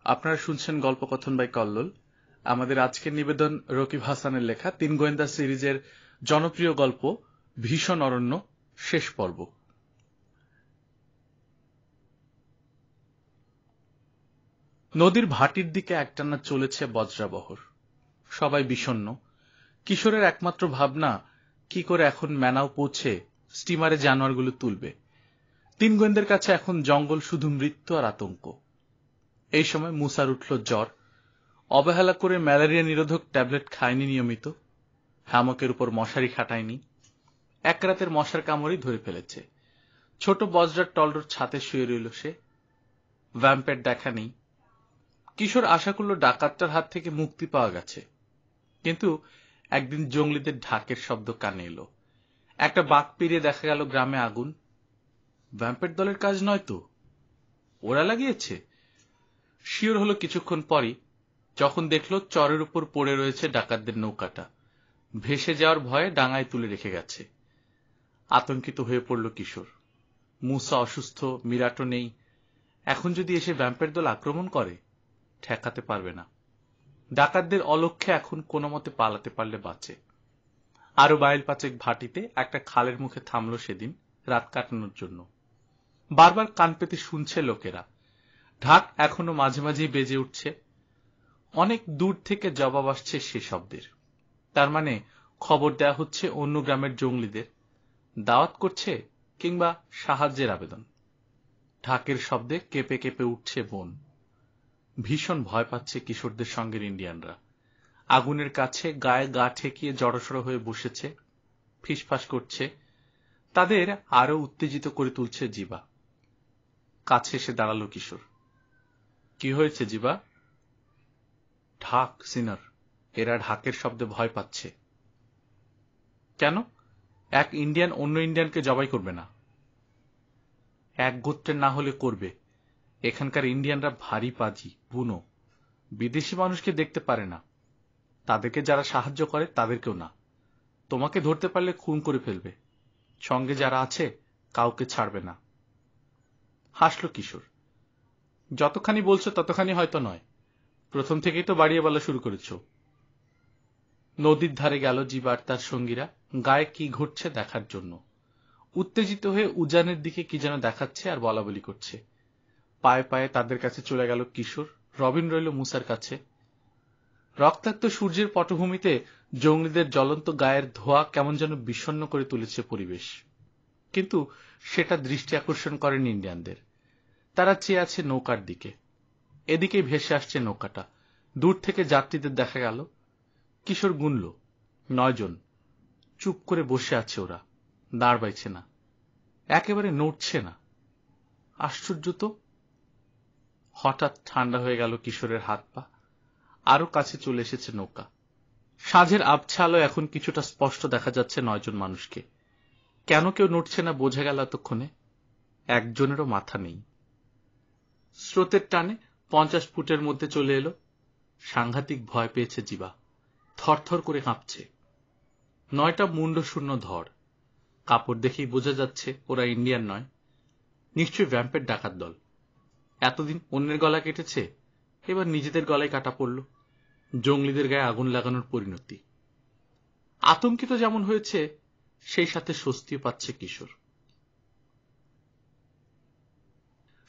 আপনারা শুনছেন গল্পকথন বাই কল্লোল। আমাদের আজকের নিবেদন রকিব হাসানের লেখা ৩ গোয়েন্দা সিরিজের জনপ্রিয় গল্প ভীষণ অরণ্য শেষ পর্ব। নদীর ভাটির দিকে একটানা চলেছে বজ্রাবহর। সবাই বিষণ্ণ। কিশোরের একমাত্র ভাবনা কি করে এখন ম্যানাও পৌঁছে স্টিমারে জানোয়ারগুলো তুলবে। ৩ গোয়েন্দার কাছে এখন জঙ্গল শুধু মৃত্যু আর আতঙ্ক। এই সময় মুসার উঠল জ্বর। অবহেলা করে ম্যালেরিয়া নিরোধক ট্যাবলেট খায়নি নিয়মিত, হ্যামকের উপর মশারি খাটায়নি, এক রাতের মশার কামড়ই ধরে ফেলেছে। ছোট বজ্রার টলডোর ছাতে শুয়ে রইল সে। ভ্যাম্পের দেখা নেই। কিশোর আশা করল ডাকাতটার হাত থেকে মুক্তি পাওয়া গেছে, কিন্তু একদিন জঙ্গলিদের ঢাকের শব্দ কানে এলো। একটা বাঘ পেরিয়ে দেখা গেল গ্রামে আগুন। ভ্যাম্পের দলের কাজ নয় তো, ওরা লাগিয়েছে। শিওর হলো কিছুক্ষণ পরই, যখন দেখল চরের উপর পড়ে রয়েছে ডাকাতদের নৌকাটা। ভেসে যাওয়ার ভয়ে ডাঙায় তুলে রেখে গেছে। আতঙ্কিত হয়ে পড়ল কিশোর। মুসা অসুস্থ, মিরাটও নেই। এখন যদি এসে ভ্যাম্পের দল আক্রমণ করে, ঠেকাতে পারবে না। ডাকাতদের অলক্ষ্যে এখন কোনো মতে পালাতে পারলে বাঁচে। আরো বাইল পাচেক ভাটিতে একটা খালের মুখে থামল সেদিন রাত কাটানোর জন্য। বারবার কান পেতে শুনছে লোকেরা। ঢাক এখনো মাঝে মাঝেই বেজে উঠছে। অনেক দূর থেকে জবাব আসছে সে শব্দের। তার মানে খবর দেয়া হচ্ছে অন্য গ্রামের জঙ্গলিদের, দাওয়াত করছে কিংবা সাহায্যের আবেদন। ঢাকের শব্দে কেঁপে কেঁপে উঠছে বন। ভীষণ ভয় পাচ্ছে কিশোরদের সঙ্গের ইন্ডিয়ানরা। আগুনের কাছে গায়ে গা ঠেকিয়ে জড়সড় হয়ে বসেছে, ফিসফাস করছে। তাদের আরো উত্তেজিত করে তুলছে জিবা। কাছে এসে দাঁড়ালো কিশোর। কি হয়েছে জিবা? ঢাক সিনার, এরা ঢাকের শব্দে ভয় পাচ্ছে। কেন? এক ইন্ডিয়ান অন্য ইন্ডিয়ানকে জবাই করবে না? এক গোত্রের না হলে করবে। এখানকার ইন্ডিয়ানরা ভারী পাজি, বুনো। বিদেশি মানুষকে দেখতে পারে না। তাদেরকে যারা সাহায্য করে তাদেরকেও না। তোমাকে ধরতে পারলে খুন করে ফেলবে। সঙ্গে যারা আছে কাউকে ছাড়বে না। হাসল কিশোর। যতখানি বলছো ততখানি হয়তো নয়। প্রথম থেকেই তো বাড়িয়ে বলা শুরু করেছ। নদীর ধারে গেল জিবার তার সঙ্গীরা গায়ে কি ঘটছে দেখার জন্য। উত্তেজিত হয়ে উজানের দিকে কি যেন দেখাচ্ছে আর বলাবলি করছে। পায়ে পায়ে তাদের কাছে চলে গেল কিশোর। রবিন রইল মুসার কাছে। রক্তাক্ত সূর্যের পটভূমিতে জঙ্গলিদের জ্বলন্ত গায়ের ধোঁয়া কেমন যেন বিষণ্ণ করে তুলেছে পরিবেশ। কিন্তু সেটা দৃষ্টি আকর্ষণ করেনি ইন্ডিয়ানদের। তারা চেয়ে আছে নৌকার দিকে। এদিকেই ভেসে আসছে নৌকাটা। দূর থেকে যাত্রীদের দেখা গেল। কিশোর গুনল 9 জন। চুপ করে বসে আছে ওরা, দাঁড় বাইছে না, একেবারে নড়ছে না। আশ্চর্য তো। হঠাৎ ঠান্ডা হয়ে গেল কিশোরের হাত পা। আরো কাছে চলে এসেছে নৌকা। সাঁঝের আবছা আলো এখন কিছুটা স্পষ্ট দেখা যাচ্ছে 9 জন মানুষকে। কেন কেউ নড়ছে না বোঝা গেল এতক্ষণে। একজনেরও মাথা নেই। স্রোতের টানে 50 ফুটের মধ্যে চলে এলো। সাংঘাতিক ভয় পেয়েছে জিবা। থরথর করে কাঁপছে। 9টা মুন্ড শূন্য ধর। কাপড় দেখেই বোঝা যাচ্ছে ওরা ইন্ডিয়ান নয়, নিশ্চয়ই ভ্যাম্পের ডাকাত দল। এতদিন অন্যের গলা কেটেছে, এবার নিজেদের গলায় কাটা পড়ল। জঙ্গলিদের গায়ে আগুন লাগানোর পরিণতি। আতঙ্কিত যেমন হয়েছে, সেই সাথে স্বস্তিও পাচ্ছে কিশোর।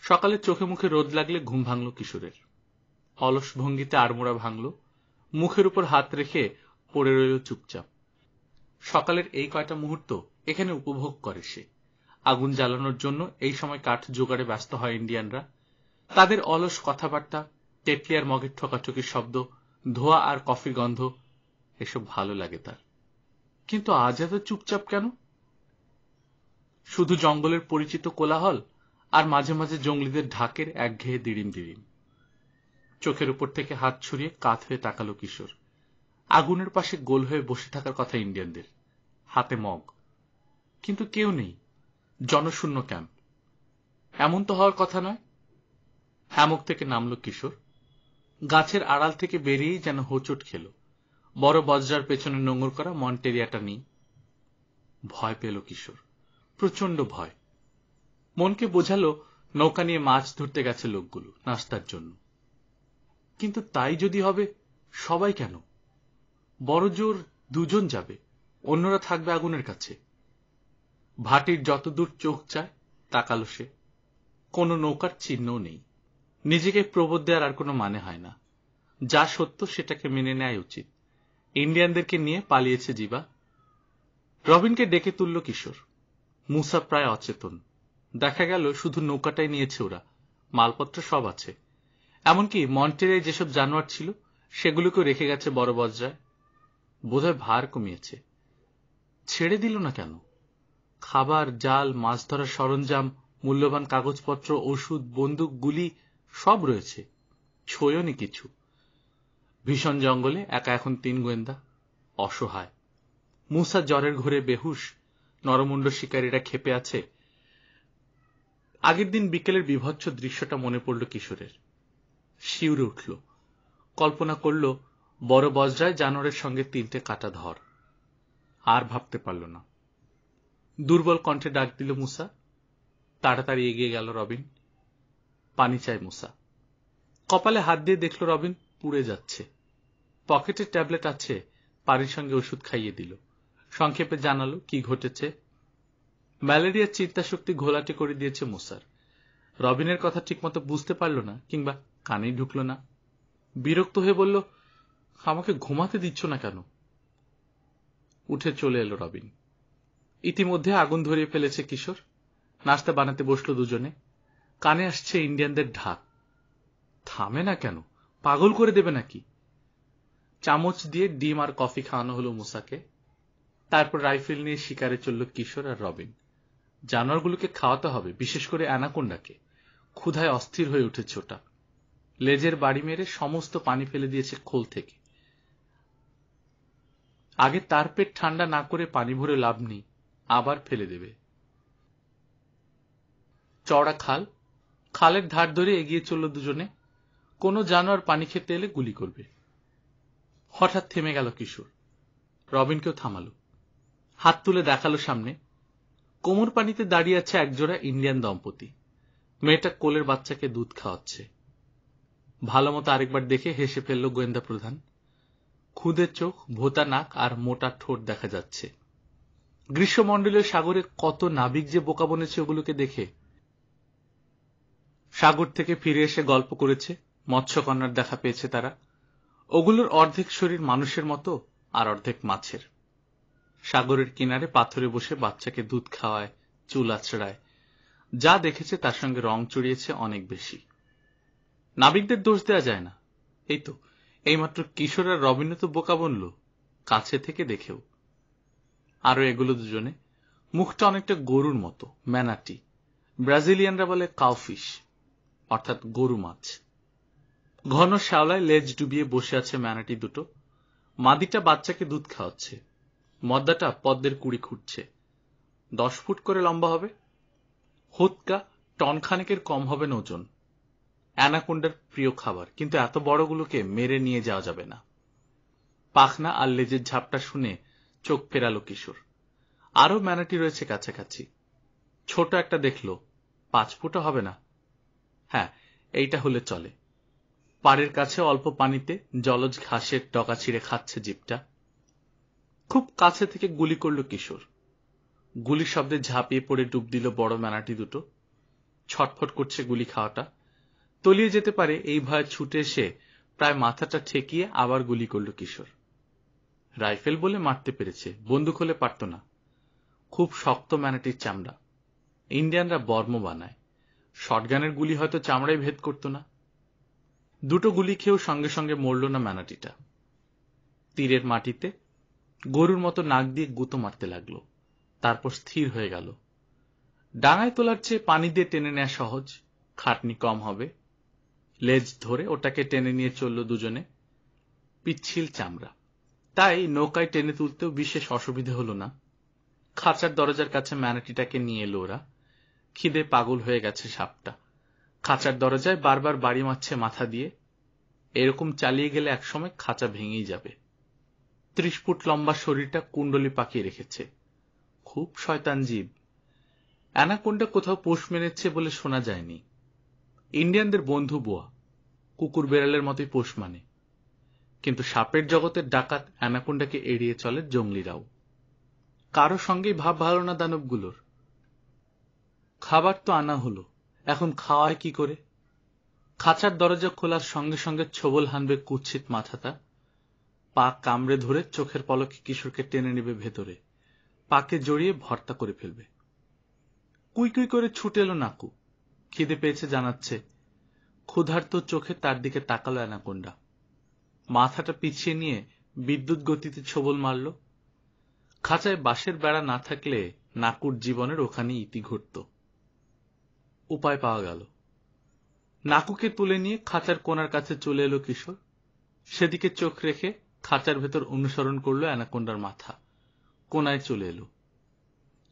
সকালে চোখে মুখে রোদ লাগলে ঘুম ভাঙল কিশোরের। অলস ভঙ্গিতে আড়মোড়া ভাঙল। মুখের উপর হাত রেখে পড়ে রইল চুপচাপ। সকালের এই কয়টা মুহূর্ত এখানে উপভোগ করে সে। আগুন জ্বালানোর জন্য এই সময় কাঠ জোগাড়ে ব্যস্ত হয় ইন্ডিয়ানরা। তাদের অলস কথাবার্তা, তেতলি আর মগের ঠোকাঠুকির শব্দ, ধোঁয়া আর কফির গন্ধ, এসব ভালো লাগে তার। কিন্তু আজ এত চুপচাপ কেন? শুধু জঙ্গলের পরিচিত কোলাহল আর মাঝে মাঝে জঙ্গলিদের ঢাকের একঘেয়ে দিড়িম দিড়িম। চোখের উপর থেকে হাত ছড়িয়ে কাত হয়ে তাকালো কিশোর। আগুনের পাশে গোল হয়ে বসে থাকার কথা ইন্ডিয়ানদের, হাতে মগ। কিন্তু কেউ নেই। জনশূন্য ক্যাম্প। এমন তো হওয়ার কথা নয়। হ্যামক থেকে নামল কিশোর। গাছের আড়াল থেকে বেরিয়েই যেন হোঁচট খেল। বড় বজ্রার পেছনে নোঙর করা মন্টেরিয়াটা নেই। ভয় পেল কিশোর, প্রচন্ড ভয়। মনকে বোঝালো নৌকা নিয়ে মাছ ধরতে গেছে লোকগুলো নাস্তার জন্য। কিন্তু তাই যদি হবে, সবাই কেন? বড় জোর দুজন যাবে, অন্যরা থাকবে আগুনের কাছে। ভাটির যতদূর চোখ চায় তাকালো সে, কোনো নৌকার চিহ্নও নেই। নিজেকে প্রবোধ দেওয়ার আর কোনো মানে হয় না। যা সত্য সেটাকে মেনে নেওয়া উচিত। ইন্ডিয়ানদেরকে নিয়ে পালিয়েছে জিবা। রবিনকে ডেকে তুলল কিশোর। মুসা প্রায় অচেতন। দেখা গেল শুধু নৌকাটাই নিয়েছে ওরা, মালপত্র সব আছে। এমনকি মন্টেরায় যেসব জানোয়ার ছিল সেগুলোকেও রেখে গেছে বড় বজরায়। বোধহয় ভার কমিয়েছে। ছেড়ে দিল না কেন? খাবার, জাল, মাছ ধরার সরঞ্জাম, মূল্যবান কাগজপত্র, ওষুধ, বন্দুক, গুলি সব রয়েছে। ছোঁয়নি কিছু। ভীষণ জঙ্গলে একা এখন 3 গোয়েন্দা, অসহায়। মুসা জ্বরের ঘোরে বেহুশ, নরমুণ্ড শিকারীরা ক্ষেপে আছে। আগের দিন বিকেলের বিভৎস দৃশ্যটা মনে পড়ল কিশোরের। শিউরে উঠল। কল্পনা করল বড় বজরায় জানোয়ারের সঙ্গে 3টে কাটা ধর। আর ভাবতে পারল না। দুর্বল কণ্ঠে ডাক দিল মুসা। তাড়াতাড়ি এগিয়ে গেল রবিন। পানি চায় মুসা। কপালে হাত দিয়ে দেখল রবিন পুড়ে যাচ্ছে। পকেটে ট্যাবলেট আছে, পানির সঙ্গে ওষুধ খাইয়ে দিল। সংক্ষেপে জানালো কি ঘটেছে। ম্যালেরিয়ার চিন্তাশক্তি ঘোলাটে করে দিয়েছে মুসার। রবিনের কথা ঠিকমতো বুঝতে পারল না, কিংবা কানেই ঢুকল না। বিরক্ত হয়ে বলল, আমাকে ঘুমাতে দিচ্ছ না কেন? উঠে চলে এলো রবিন। ইতিমধ্যে আগুন ধরিয়ে ফেলেছে কিশোর। নাস্তা বানাতে বসলো দুজনে। কানে আসছে ইন্ডিয়ানদের ঢাক। থামে না কেন? পাগল করে দেবে নাকি? চামচ দিয়ে ডিম আর কফি খাওয়ানো হলো মুসাকে। তারপর রাইফেল নিয়ে শিকারে চলল কিশোর আর রবিন। জানোয়ারগুলোকে খাওয়াতে হবে, বিশেষ করে অ্যানাকোন্ডাকে। ক্ষুধায় অস্থির হয়ে উঠেছে ওটা। লেজের বাড়ি মেরে সমস্ত পানি ফেলে দিয়েছে খোল থেকে। আগে তার পেট ঠান্ডা না করে পানি ভরে লাভ নেই, আবার ফেলে দেবে। চওড়া খাল, খালের ধার ধরে এগিয়ে চলল দুজনে। কোনো জানোয়ার পানি খেতে এলে গুলি করবে। হঠাৎ থেমে গেল কিশোর। রবিনকেও থামালো। হাত তুলে দেখালো সামনে। কোমর পানিতে দাঁড়িয়ে আছে একজোড়া ইন্ডিয়ান দম্পতি। মেয়েটা কোলের বাচ্চাকে দুধ খাওয়াচ্ছে। ভালো মতো আরেকবার দেখে হেসে ফেলল গোয়েন্দা প্রধান। খুদে চোখ, ভোতা নাক আর মোটা ঠোঁট দেখা যাচ্ছে। গ্রীষ্মমণ্ডলীয় সাগরে কত নাবিক যে বোকা বনেছে ওগুলোকে দেখে। সাগর থেকে ফিরে এসে গল্প করেছে, মৎস্যকন্যার দেখা পেয়েছে তারা। ওগুলোর অর্ধেক শরীর মানুষের মতো, আর অর্ধেক মাছের। সাগরের কিনারে পাথরে বসে বাচ্চাকে দুধ খাওয়ায়, চুল আছড়ায়। যা দেখেছে তার সঙ্গে রং চড়িয়েছে অনেক বেশি। নাবিকদের দোষ দেয়া যায় না। এই তো এইমাত্র কিশোর আর রবিনও তো বোকা বনল, কাছে থেকে দেখেও। আরো এগুলো দুজনে। মুখটা অনেকটা গরুর মতো, ম্যানাটি। ব্রাজিলিয়ানরা বলে কাউফিশ, অর্থাৎ গরু মাছ। ঘন শ্যাওলায় লেজ ডুবিয়ে বসে আছে ম্যানাটি দুটো। মাদিটা বাচ্চাকে দুধ খাওয়াচ্ছে। মদ্দাটা পদ্মের কুড়ি খুঁড়ছে। 10 ফুট করে লম্বা হবে। হোৎকা টন খানেকের কম হবে না ওজন। অ্যানাকোন্ডার প্রিয় খাবার, কিন্তু এত বড়গুলোকে মেরে নিয়ে যাওয়া যাবে না। পাখনা আর লেজের ঝাপটা শুনে চোখ ফেরালো কিশোর। আরো ম্যানাটি রয়েছে কাছাকাছি। ছোট একটা দেখলো, 5 ফুটও হবে না। হ্যাঁ, এইটা হলে চলে। পাড়ের কাছে অল্প পানিতে জলজ ঘাসের ডগা ছিঁড়ে খাচ্ছে জীবটা। খুব কাছে থেকে গুলি করল কিশোর। গুলির শব্দে ঝাঁপিয়ে পড়ে ডুব দিল বড় ম্যানাটি দুটো। ছটফট করছে গুলি খাওয়াটা। তলিয়ে যেতে পারে এই ভয়ে ছুটে এসে প্রায় মাথাটা ঠেকিয়ে আবার গুলি করল কিশোর। রাইফেল বলে মারতে পেরেছে, বন্দুক হলে পারত না। খুব শক্ত ম্যানাটির চামড়া। ইন্ডিয়ানরা বর্ম বানায়। শটগানের গুলি হয়তো চামড়ায় ভেদ করত না। দুটো গুলি খেয়েও সঙ্গে সঙ্গে মরল না ম্যানাটিটা। তীরের মাটিতে গরুর মতো নাক দিয়ে গুঁতো মারতে লাগলো। তারপর স্থির হয়ে গেল। ডাঙায় তোলার চেয়ে পানি দিয়ে টেনে নেওয়া সহজ, খাটনি কম হবে। লেজ ধরে ওটাকে টেনে নিয়ে চলল দুজনে। পিচ্ছিল চামড়া, তাই নৌকায় টেনে তুলতেও বিশেষ অসুবিধে হলো না। খাঁচার দরজার কাছে ম্যানাটিটাকে নিয়ে এলো ওরা। খিদে পাগল হয়ে গেছে সাপটা। খাঁচার দরজায় বারবার বাড়ি মারছে মাথা দিয়ে। এরকম চালিয়ে গেলে একসময় খাঁচা ভেঙেই যাবে। 30 ফুট লম্বা শরীরটা কুণ্ডলি পাকিয়ে রেখেছে। খুব শয়তান জীব। অ্যানাকোন্ডা কোথাও পোষ মেরেছে বলে শোনা যায়নি। ইন্ডিয়ানদের বন্ধু বোয়া, কুকুর বেড়ালের মতোই পোষ মানে, কিন্তু সাপের জগতের ডাকাত অ্যানাকোন্ডাকে এড়িয়ে চলে জঙ্গলিরাও। কারো সঙ্গেই ভাব ভালো না দানবগুলোর। খাবার তো আনা হলো, এখন খাওয়ায় কি করে? খাঁচার দরজা খোলার সঙ্গে সঙ্গে ছোবল হানবে কুৎসিত মাথাটা, পা কামড়ে ধরে চোখের পলকে কিশোরকে টেনে নেবে ভেতরে, পাকে জড়িয়ে ভর্তা করে ফেলবে। কুই কুই করে ছুটে এলো নাকু, খিদে পেয়েছে জানাচ্ছে। ক্ষুধার্ত চোখে তার দিকে তাকালো অ্যানাকোন্ডা, মাথাটা পিছিয়ে নিয়ে বিদ্যুৎ গতিতে ছোবল মারল। খাঁচায় বাঁশের বেড়া না থাকলে নাকুর জীবনের ওখানে ইতি ঘটত। উপায় পাওয়া গেল। নাকুকে তুলে নিয়ে খাঁচার কোণার কাছে চলে এলো কিশোর। সেদিকে চোখ রেখে খাঁচার ভেতর অনুসরণ করলো অ্যানাকোন্ডার মাথা, কোণায় চলে এলো।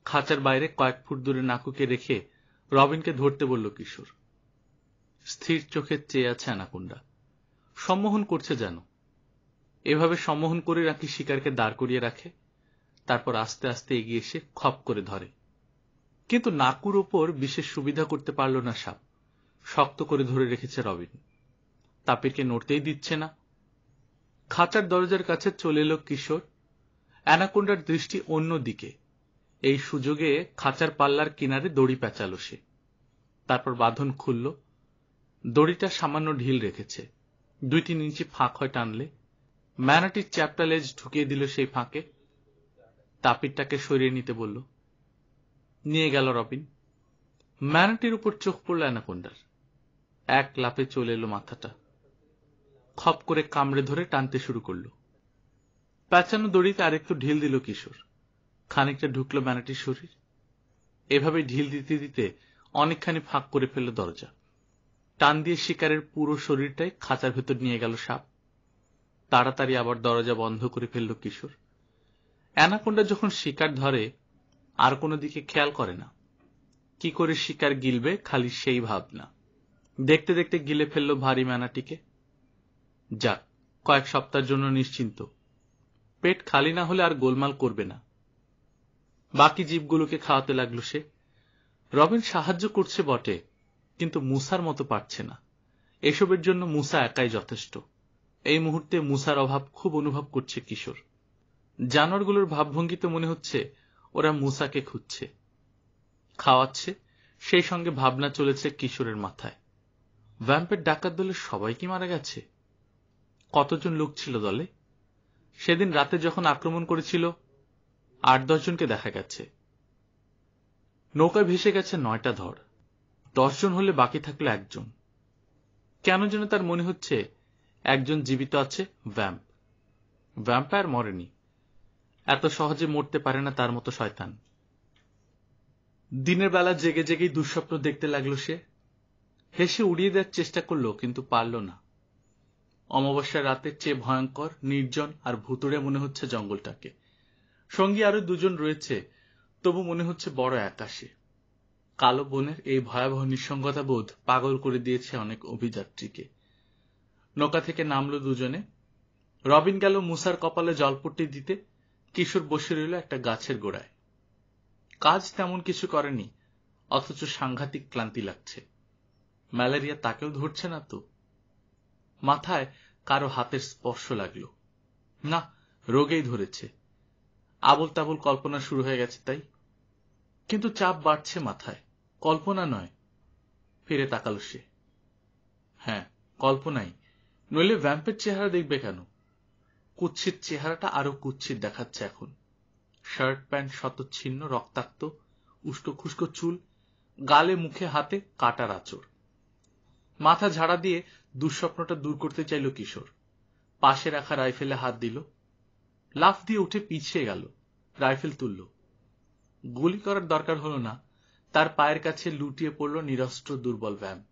খাঁচার বাইরে কয়েক ফুট দূরে নাকুকে রেখে রবিনকে ধরতে বলল কিশোর। স্থির চোখে চেয়ে আছে অ্যানাকোন্ডা, সম্মোহন করছে যেন। এভাবে সম্মোহন করে নাকি শিকারকে দাঁড় করিয়ে রাখে, তারপর আস্তে আস্তে এগিয়ে এসে খপ করে ধরে। কিন্তু নাকুর ওপর বিশেষ সুবিধা করতে পারল না সাপ, শক্ত করে ধরে রেখেছে রবিন। তাপিরকে নড়তেই দিচ্ছে না। খাঁচার দরজার কাছে চলে এলো কিশোর। অ্যানাকোন্ডার দৃষ্টি অন্য দিকে। এই সুযোগে খাঁচার পাল্লার কিনারে দড়ি পেঁচালো সে। তারপর বাঁধন খুলল। দড়িটা সামান্য ঢিল রেখেছে, 2-3 ইঞ্চি ফাঁক হয় টানলে। ম্যানাটির চ্যাপ্টা লেজ ঢুকিয়ে দিল সেই ফাঁকে। তাপিরটাকে সরিয়ে নিতে বলল। নিয়ে গেল রবিন। ম্যানাটির উপর চোখ পড়ল অ্যানাকোন্ডার। এক লাফে চলে এলো মাথাটা, খপ করে কামড়ে ধরে টানতে শুরু করল। প্যাঁচানো দড়িতে আরেকটু ঢিল দিল কিশোর। খানিকটা ঢুকলো ম্যানাটির শরীর। এভাবে ঢিল দিতে দিতে অনেকখানি ফাঁক করে ফেলল দরজা। টান দিয়ে শিকারের পুরো শরীরটাই খাঁচার ভেতর নিয়ে গেল সাপ। তাড়াতাড়ি আবার দরজা বন্ধ করে ফেলল কিশোর। অ্যানাকোন্ডা যখন শিকার ধরে আর কোনো দিকে খেয়াল করে না। কি করে শিকার গিলবে খালি সেই ভাবনা। দেখতে দেখতে গিলে ফেলল ভারী ম্যানাটিকে। যাক, কয়েক সপ্তাহের জন্য নিশ্চিন্ত। পেট খালি না হলে আর গোলমাল করবে না। বাকি জীবগুলোকে খাওয়াতে লাগলো সে। রবিন সাহায্য করছে বটে, কিন্তু মুসার মতো পারছে না। এসবের জন্য মুসা একাই যথেষ্ট। এই মুহূর্তে মুসার অভাব খুব অনুভব করছে কিশোর। জানোয়ারগুলোর ভাবভঙ্গিতে মনে হচ্ছে ওরা মুসাকে খুঁজছে। খাওয়াচ্ছে, সেই সঙ্গে ভাবনা চলেছে কিশোরের মাথায়। ভ্যাম্পের ডাকাত দলের সবাই কি মারা গেছে? কতজন লোক ছিল দলে? সেদিন রাতে যখন আক্রমণ করেছিল 8-10 জনকে দেখা গেছে। নৌকায় ভেসে গেছে 9টা ধর। 10 জন হলে বাকি থাকলো 1 জন। কেন যেন তার মনে হচ্ছে একজন জীবিত আছে, ভ্যাম্প। ভ্যাম্পায়ার মরেনি, এত সহজে মরতে পারে না তার মতো শয়তান। দিনের বেলা জেগে জেগেই দুঃস্বপ্ন দেখতে লাগলো সে। হেসে উড়িয়ে দেওয়ার চেষ্টা করলো, কিন্তু পারল না। অমাবস্যার রাতের চেয়ে ভয়ঙ্কর, নির্জন আর ভুতুড়ে মনে হচ্ছে জঙ্গলটাকে। সঙ্গী আরো 2 জন রয়েছে, তবু মনে হচ্ছে বড় একা সে। কালো বনের এই ভয়াবহ নিঃসঙ্গতা বোধ পাগল করে দিয়েছে অনেক অভিযাত্রীকে। নৌকা থেকে নামলো 2 জনে। রবিন গেল মুসার কপালে জলপট্টি দিতে। কিশোর বসে রইল একটা গাছের গোড়ায়। কাজ তেমন কিছু করেনি, অথচ সাংঘাতিক ক্লান্তি লাগছে। ম্যালেরিয়া তাকেও ধরছে না তো? মাথায় কারো হাতের স্পর্শ লাগলো। না, রোগেই ধরেছে। আবল তাবল কল্পনা শুরু হয়ে গেছে তাই। কিন্তু চাপ বাড়ছে মাথায়, কল্পনা নয়। ফিরে তাকালো সে। হ্যাঁ, কল্পনাই, নইলে ভ্যাম্পের চেহারা দেখবে কেন? কুৎসিত চেহারাটা আরো কুৎসিত দেখাচ্ছে এখন। শার্ট প্যান্ট শতচ্ছিন্ন, রক্তাক্ত, উস্কো খুস্কো চুল, গালে মুখে হাতে কাটার আঁচড়। মাথা ঝাড়া দিয়ে দুঃস্বপ্নটা দূর করতে চাইল কিশোর। পাশে রাখা রাইফেলে হাত দিল। লাফ দিয়ে উঠে পিছিয়ে গেল, রাইফেল তুলল। গুলি করার দরকার হলো না, তার পায়ের কাছে লুটিয়ে পড়ল নিরস্ত্র দুর্বল ভ্যাম্প।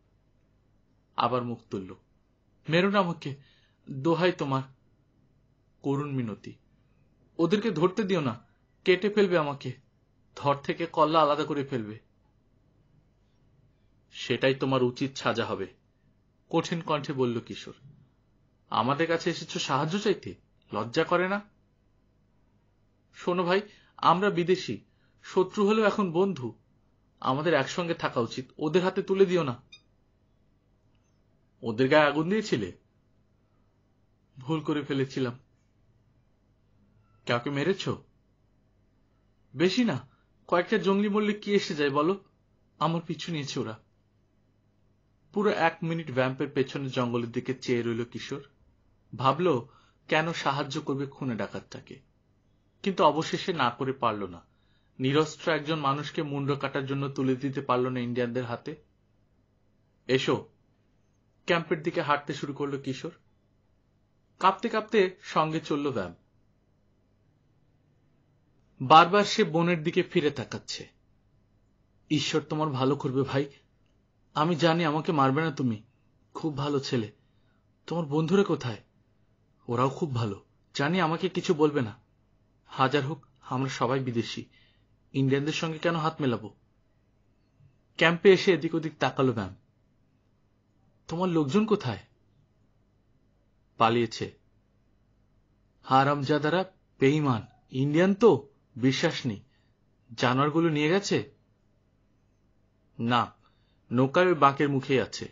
আবার মুখ তুলল। মেরো না আমাকে, দোহাই তোমার। করুণ মিনতি। ওদেরকে ধরতে দিও না, কেটে ফেলবে আমাকে, ধর থেকে কল্লা আলাদা করে ফেলবে। সেটাই তোমার উচিত সাজা হবে, কঠিন কণ্ঠে বলল কিশোর। আমাদের কাছে এসেছো সাহায্য চাইতে, লজ্জা করে না? শোনো ভাই, আমরা বিদেশি, শত্রু হলেও এখন বন্ধু। আমাদের একসঙ্গে থাকা উচিত, ওদের হাতে তুলে দিও না। ওদের গায়ে আগুন দিয়েছিলে? ভুল করে ফেলেছিলাম। কাউকে মেরেছ? বেশি না, কয়েকটা জঙ্গলি মরলে কি এসে যায় বলো? আমার পিছু নিয়েছে ওরা। পুরো 1 মিনিট ভ্যাম্পের পেছনে জঙ্গলের দিকে চেয়ে রইল কিশোর। ভাবল কেন সাহায্য করবে খুনে ডাকাতটাকে, কিন্তু অবশেষে না করে পারল না। নিরস্ত্র একজন মানুষকে মুন্ড কাটার জন্য তুলে দিতে পারল না ইন্ডিয়ানদের হাতে। এসো। ক্যাম্পের দিকে হাঁটতে শুরু করলো কিশোর। কাঁপতে কাঁপতে সঙ্গে চলল ভ্যাম্প। বারবার সে বোনের দিকে ফিরে তাকাচ্ছে। ঈশ্বর তোমার ভালো করবে ভাই, আমি জানি আমাকে মারবে না তুমি, খুব ভালো ছেলে। তোমার বন্ধুরা কোথায়? ওরাও খুব ভালো, জানি আমাকে কিছু বলবে না। হাজার হোক আমরা সবাই বিদেশি, ইন্ডিয়ানদের সঙ্গে কেন হাত মেলাবো? ক্যাম্পে এসে এদিক ওদিক তাকালো ম্যাম। তোমার লোকজন কোথায়? পালিয়েছে। হারামজাদারা, বেঈমান, ইন্ডিয়ান তো বিশ্বাস নেই। জানোয়ারগুলো নিয়ে গেছে? না, নৌকায় ওই বাঁকের মুখেই আছে।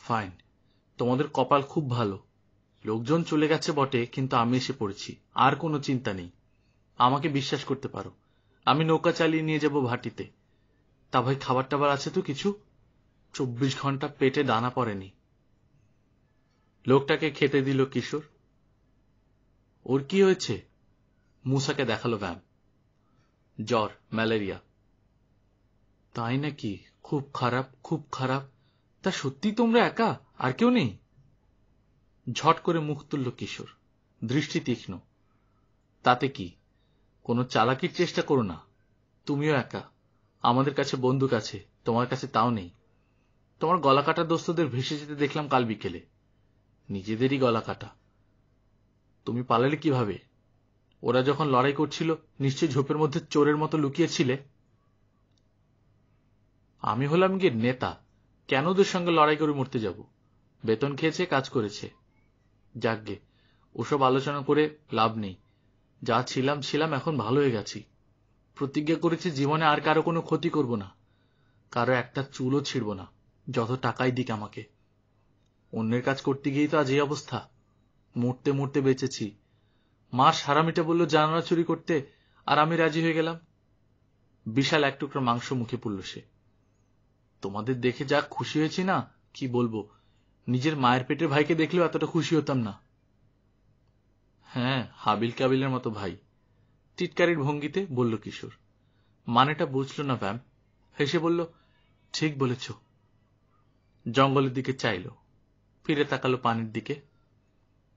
ফাইন, তোমাদের কপাল খুব ভালো। লোকজন চলে গেছে বটে, কিন্তু আমি এসে পড়েছি, আর কোনো চিন্তা নেই। আমাকে বিশ্বাস করতে পারো, আমি নৌকা চালিয়ে নিয়ে যাব ভাটিতে। তা ভাই খাবার টাবার আছে তো কিছু? 24 ঘন্টা পেটে দানা পড়েনি। লোকটাকে খেতে দিল কিশোর। ওর কি হয়েছে? মুসাকে দেখালো ভ্যাম। জ্বর, ম্যালেরিয়া। তাই নাকি? খুব খারাপ, খুব খারাপ। তা সত্যি তোমরা একা, আর কেউ নেই? ঝট করে মুখ তুলল কিশোর, দৃষ্টি তীক্ষ্ণ। তাতে কি, কোনো চালাকির চেষ্টা করো না। তুমিও একা, আমাদের কাছে বন্দুক আছে, তোমার কাছে তাও নেই। তোমার গলা কাটা দোস্তদের ভেসে যেতে দেখলাম কাল বিকেলে, নিজেদেরই গলা কাটা। তুমি পালালে কিভাবে? ওরা যখন লড়াই করছিল নিশ্চয়ই ঝোপের মধ্যে চোরের মতো লুকিয়েছিলে। আমি হলাম গিয়ে নেতা, কেন ওদের সঙ্গে লড়াই করে মরতে যাব? বেতন খেয়েছে, কাজ করেছে। যাকগে, ওসব আলোচনা করে লাভ নেই। যা ছিলাম ছিলাম, এখন ভালো হয়ে গেছি। প্রতিজ্ঞা করেছি জীবনে আর কারো কোনো ক্ষতি করব না, কারো একটা চুলও ছিড়ব না, যত টাকাই দিক আমাকে। অন্যের কাজ করতে গিয়েই তো আজ এই অবস্থা। মরতে মরতে বেঁচেছি। মা সারামিটা বলল জানোয়ার চুরি করতে, আর আমি রাজি হয়ে গেলাম। বিশাল এক টুকরো মাংস মুখে পুরল সে। তোমাদের দেখে যা খুশি হয়েছি না, কি বলবো। নিজের মায়ের পেটের ভাইকে দেখলেও এতটা খুশি হতাম না। হ্যাঁ, হাবিল কাবিলের মতো ভাই, টিটকারির ভঙ্গিতে বলল কিশোর। মানেটা বুঝল না ভ্যাম, হেসে বলল, ঠিক বলেছ। জঙ্গলের দিকে চাইল, ফিরে তাকালো পানির দিকে।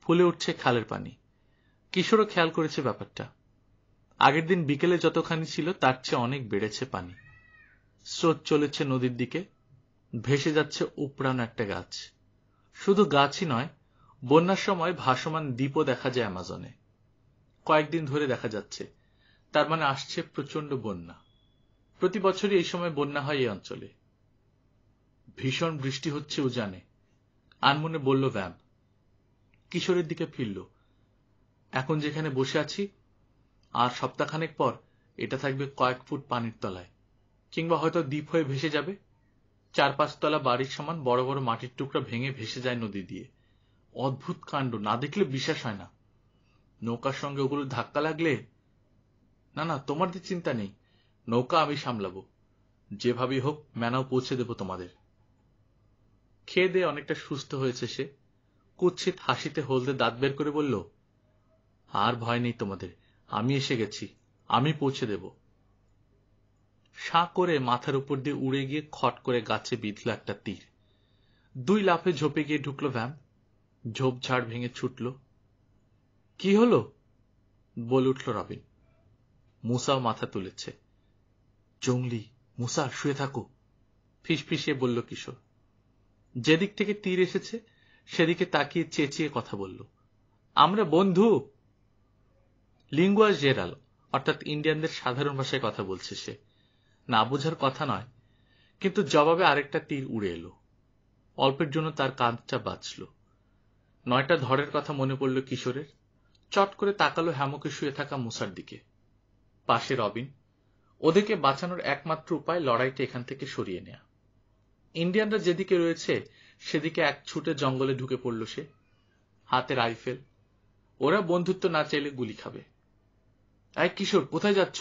ফুলে উঠছে খালের পানি। কিশোরও খেয়াল করেছে ব্যাপারটা। আগের দিন বিকেলে যতখানি ছিল তার চেয়ে অনেক বেড়েছে পানি। স্রোত চলেছে নদীর দিকে, ভেসে যাচ্ছে উপড়ানো একটা গাছ। শুধু গাছই নয়, বন্যার সময় ভাসমান দ্বীপও দেখা যায় অ্যামাজনে। কয়েকদিন ধরে দেখা যাচ্ছে, তার মানে আসছে প্রচন্ড বন্যা। প্রতি বছরই এই সময় বন্যা হয় এই অঞ্চলে। ভীষণ বৃষ্টি হচ্ছে উজানে, আনমনে বলল ভ্যাম। কিশোরের দিকে ফিরল। এখন যেখানে বসে আছি, আর সপ্তাহখানেক পর এটা থাকবে কয়েক ফুট পানির তলায়, কিংবা হয়তো দ্বীপ হয়ে ভেসে যাবে। 4-5 তলা বাড়ির সমান বড় বড় মাটির টুকরা ভেঙে ভেসে যায় নদী দিয়ে। অদ্ভুত কাণ্ড, না দেখলে বিশ্বাস হয় না। নৌকার সঙ্গে ওগুলো ধাক্কা লাগলে। না না, তোমাদের চিন্তা নেই, নৌকা আমি সামলাবো। যেভাবেই হোক ম্যানাও পৌঁছে দেব তোমাদের। খেয়ে দিয়ে অনেকটা সুস্থ হয়েছে সে। কুৎসিত হাসিতে হলদে দাঁত বের করে বলল, আর ভয় নেই তোমাদের, আমি এসে গেছি, আমি পৌঁছে দেব। সাঁ করে মাথার উপর দিয়ে উড়ে গিয়ে খট করে গাছে বিঁধল একটা তীর। 2 লাফে ঝোপে গিয়ে ঢুকলো ভ্যাম। ঝোপঝাড় ভেঙে ছুটল। কি হলো? বলে উঠল রবিন। মুসাও মাথা তুলেছে। জঙ্গলি, মুসা শুয়ে থাকো, ফিসফিসিয়ে বলল কিশোর। যেদিক থেকে তীর এসেছে সেদিকে তাকিয়ে চেঁচিয়ে কথা বলল, আমরা বন্ধু। লিঙ্গুয়া জেরাল, অর্থাৎ ইন্ডিয়ানদের সাধারণ ভাষায় কথা বলছে সে। না বোঝার কথা নয়, কিন্তু জবাবে আরেকটা তীর উড়ে এলো। অল্পের জন্য তার কাঁধটা বাঁচল। 9টা ধরের কথা মনে পড়ল কিশোরের। চট করে তাকালো হ্যামকে শুয়ে থাকা মুসার দিকে। পাশে রবিন। ওদেরকে বাঁচানোর একমাত্র উপায় লড়াইটা এখান থেকে সরিয়ে নেয়া। ইন্ডিয়ানরা যেদিকে রয়েছে সেদিকে এক ছুটে জঙ্গলে ঢুকে পড়ল সে, হাতে রাইফেল। ওরা বন্ধুত্ব না চাইলে গুলি খাবে। এই কিশোর, কোথায় যাচ্ছ?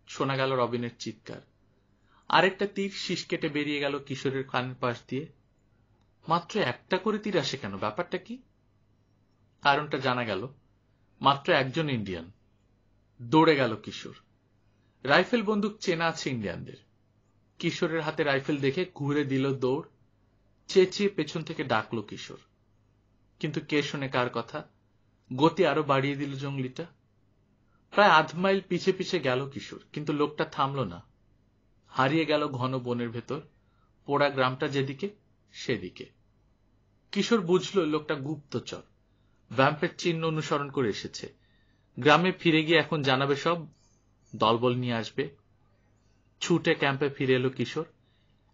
শোনা গেল রবিনের চিৎকার। আরেকটা তীর শীষ কেটে বেরিয়ে গেল কিশোরের কানের পাশ দিয়ে। মাত্র একটা করে তীর আসে কেন, ব্যাপারটা কি? কারণটা জানা গেল, মাত্র একজন ইন্ডিয়ান। দৌড়ে গেল কিশোর। রাইফেল বন্দুক চেনা আছে ইন্ডিয়ানদের। কিশোরের হাতে রাইফেল দেখে ঘুরে দিল দৌড়। চেঁচিয়ে পেছন থেকে ডাকলো কিশোর। কিন্তু কে শোনে কার কথা? গতি আরো বাড়িয়ে দিল জঙ্গলিটা। প্রায় আধ মাইল পিছে পিছে গেল কিশোর, কিন্তু লোকটা থামল না। হারিয়ে গেল ঘন বনের ভেতর, পোড়া গ্রামটা যেদিকে সেদিকে। কিশোর বুঝল লোকটা গুপ্তচর, ভ্যাম্পের চিহ্ন অনুসরণ করে এসেছে। গ্রামে ফিরে গিয়ে এখন জানাবে সব, দলবল নিয়ে আসবে। ছুটে ক্যাম্পে ফিরে এলো কিশোর।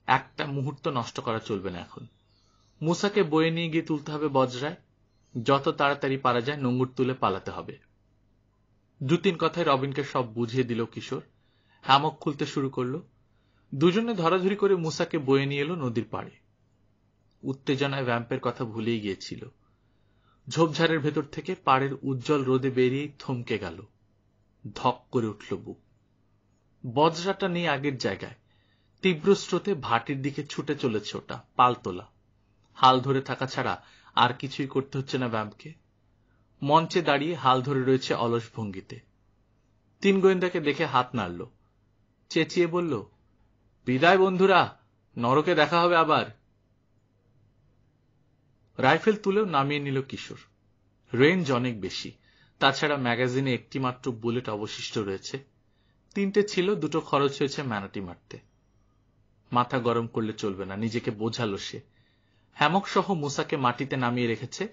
একটা মুহূর্ত নষ্ট করা চলবে না এখন। মুসাকে বয়ে নিয়ে গিয়ে তুলতে হবে বজরায়। যত তাড়াতাড়ি পারা যায় নোঙর তুলে পালাতে হবে। 2-3 কথায় রবিনকে সব বুঝিয়ে দিল কিশোর। হ্যামক খুলতে শুরু করলো। দুজনে ধরাধরি করে মুসাকে বয়ে নিয়ে এলো নদীর পাড়ে। উত্তেজনায় ভ্যাম্পের কথা ভুলেই গিয়েছিল। ঝোপঝাড়ের ভেতর থেকে পাড়ের উজ্জ্বল রোদে বেরিয়ে থমকে গেল। ধক করে উঠল বুক। বজরাটা নেই আগের জায়গায়। তীব্র স্রোতে ভাটির দিকে ছুটে চলেছে ওটা, পালতোলা। হাল ধরে থাকা ছাড়া আর কিছুই করতে হচ্ছে না ভ্যাম্পকে। মঞ্চে দাঁড়িয়ে হাল ধরে রয়েছে অলস ভঙ্গিতে। 3 গোয়েন্দাকে দেখে হাত নাড়ল। চেঁচিয়ে বলল, বিদায় বন্ধুরা, নরকে দেখা হবে আবার। রাইফেল তুলেও নামিয়ে নিল কিশোর। রেঞ্জ অনেক বেশি, তাছাড়া ম্যাগাজিনে একটি মাত্র বুলেট অবশিষ্ট রয়েছে। 3টে ছিল, 2টো খরচ হয়েছে ম্যানাটি মারতে। মাথা গরম করলে চলবে না, নিজেকে বোঝালো সে। হ্যামক সহ মুসাকে মাটিতে নামিয়ে রেখেছে,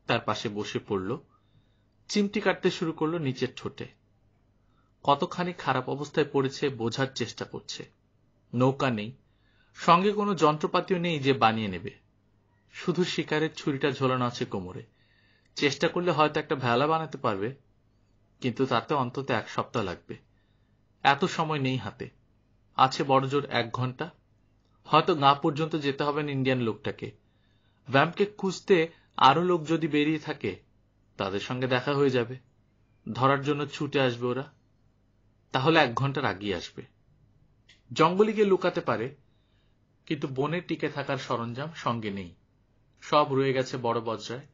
তার পাশে বসে পড়ল। চিমটি কাটতে শুরু করলো নিচের ঠোঁটে। কতখানি খারাপ অবস্থায় পড়েছে বোঝার চেষ্টা করছে। নৌকা নেই, সঙ্গে কোনো যন্ত্রপাতিও নেই যে বানিয়ে নেবে। শুধু শিকারের ছুরিটা ঝোলানো আছে কোমরে। চেষ্টা করলে হয়তো একটা ভেলা বানাতে পারবে, কিন্তু তাতে অন্তত 1 সপ্তাহ লাগবে। এত সময় নেই হাতে। আছে বড়জোর 1 ঘন্টা। হয়তো গা পর্যন্ত যেতে হবে ইন্ডিয়ান লোকটাকে। ভ্যাম্পকে খুঁজতে আরো লোক যদি বেরিয়ে থাকে, তাদের সঙ্গে দেখা হয়ে যাবে। ধরার জন্য ছুটে আসবে ওরা। তাহলে 1 ঘন্টার আগিয়ে আসবে। জঙ্গলে গিয়ে লুকাতে পারে, কিন্তু বনে টিকে থাকার সরঞ্জাম সঙ্গে নেই। সব রয়ে গেছে বড় বজরায়।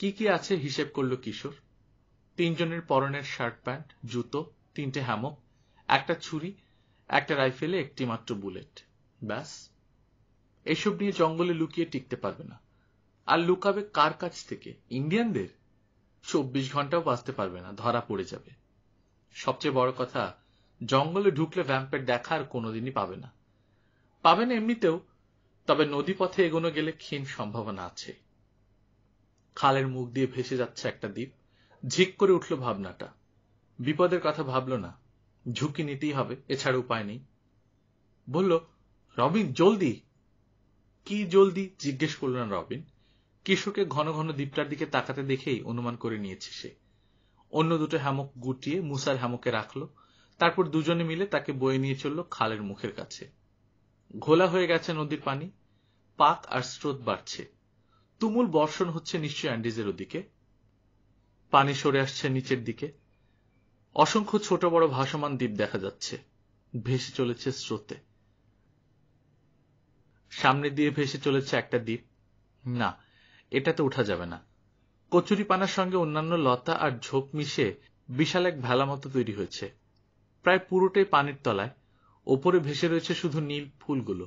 কি কি আছে হিসেব করল কিশোর। 3 জনের পরনের শার্ট প্যান্ট, জুতো, 3টে হ্যামক, একটা ছুরি, একটা রাইফেলে একটি মাত্র বুলেট। ব্যাস। এসব নিয়ে জঙ্গলে লুকিয়ে টিকতে পারবে না। আর লুকাবে কার কাছ থেকে? ইন্ডিয়ানদের? 24 ঘন্টাও বাঁচতে পারবে না, ধরা পড়ে যাবে। সবচেয়ে বড় কথা, জঙ্গলে ঢুকলে ভ্যাম্পের দেখা আর কোনোদিনই পাবে না। পাবে না এমনিতেও, তবে নদীপথে এগোনো গেলে ক্ষীণ সম্ভাবনা আছে। খালের মুখ দিয়ে ভেসে যাচ্ছে একটা দ্বীপ। ঝিক করে উঠল ভাবনাটা। বিপদের কথা ভাবল না, ঝুঁকি নিতেই হবে, এছাড়া উপায় নেই। বলল, রবিন জলদি। কি জলদি জিজ্ঞেস করল না রবিন। কিশোরকে ঘন ঘন দ্বীপটার দিকে তাকাতে দেখেই অনুমান করে নিয়েছে সে। অন্য 2টো হ্যামক গুটিয়ে মুসার হ্যামকে রাখল। তারপর দুজনে মিলে তাকে বয়ে নিয়ে চলল খালের মুখের কাছে। ঘোলা হয়ে গেছে নদীর পানি, পাক আর স্রোত বাড়ছে। তুমুল বর্ষণ হচ্ছে নিশ্চয় অ্যান্ডিজের ওদিকে। পানি সরে আসছে নিচের দিকে। অসংখ্য ছোট বড় ভাসমান দ্বীপ দেখা যাচ্ছে, ভেসে চলেছে স্রোতে। সামনে দিয়ে ভেসে চলেছে একটা দ্বীপ। না, এটাতে ওঠা যাবে না। কচুরিপানার সঙ্গে অন্যান্য লতা আর ঝোপ মিশে বিশাল এক ভেলা মতো তৈরি হয়েছে। প্রায় পুরোটাই পানির তলায়। ওপরে ভেসে রয়েছে শুধু নীল ফুলগুলো।